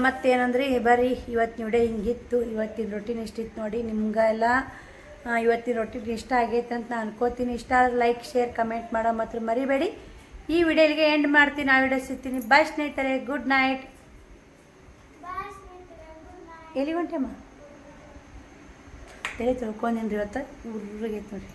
ಮತ್ತೇನಂದ್ರಿ ಬರ್ರಿ ಇವತ್ತಿನ ವಿಡಿಯೋ ಹಿಂಗಿತ್ತು. ಇವತ್ತಿನ ರೊಟೀನ್ ಇಷ್ಟಿತ್ತು ನೋಡಿ. ನಿಮ್ಗೆಲ್ಲ ಇವತ್ತಿನ ರೊಟೀನ್ ಇಷ್ಟ ಆಗೈತೆ ಅಂತ ನಾನು ಅನ್ಕೋತೀನಿ. ಇಷ್ಟ ಆದರೆ ಲೈಕ್ ಶೇರ್ ಕಮೆಂಟ್ ಮಾಡೋ ಮಾತ್ರ ಮರಿಬೇಡಿ. ಈ ವಿಡಿಯೋಗೆ ಎಂಡ್ ಮಾಡ್ತೀನಿ. ಆ ವಿಡಿಯೋ ಸಿಗ್ತೀನಿ. ಬಾಯ್ ಸ್ನೇಹಿತರೆ, ಗುಡ್ ನೈಟ್. ಎಲ್ಲಿ ಹೊಂಟೆಮ್ಮ ತಲೆ ತೊಳ್ಕೊಂಡೇನ್ರಿ ಇವತ್ತು. ಉರ್ರಿಗೈತೆ ನೋಡಿ.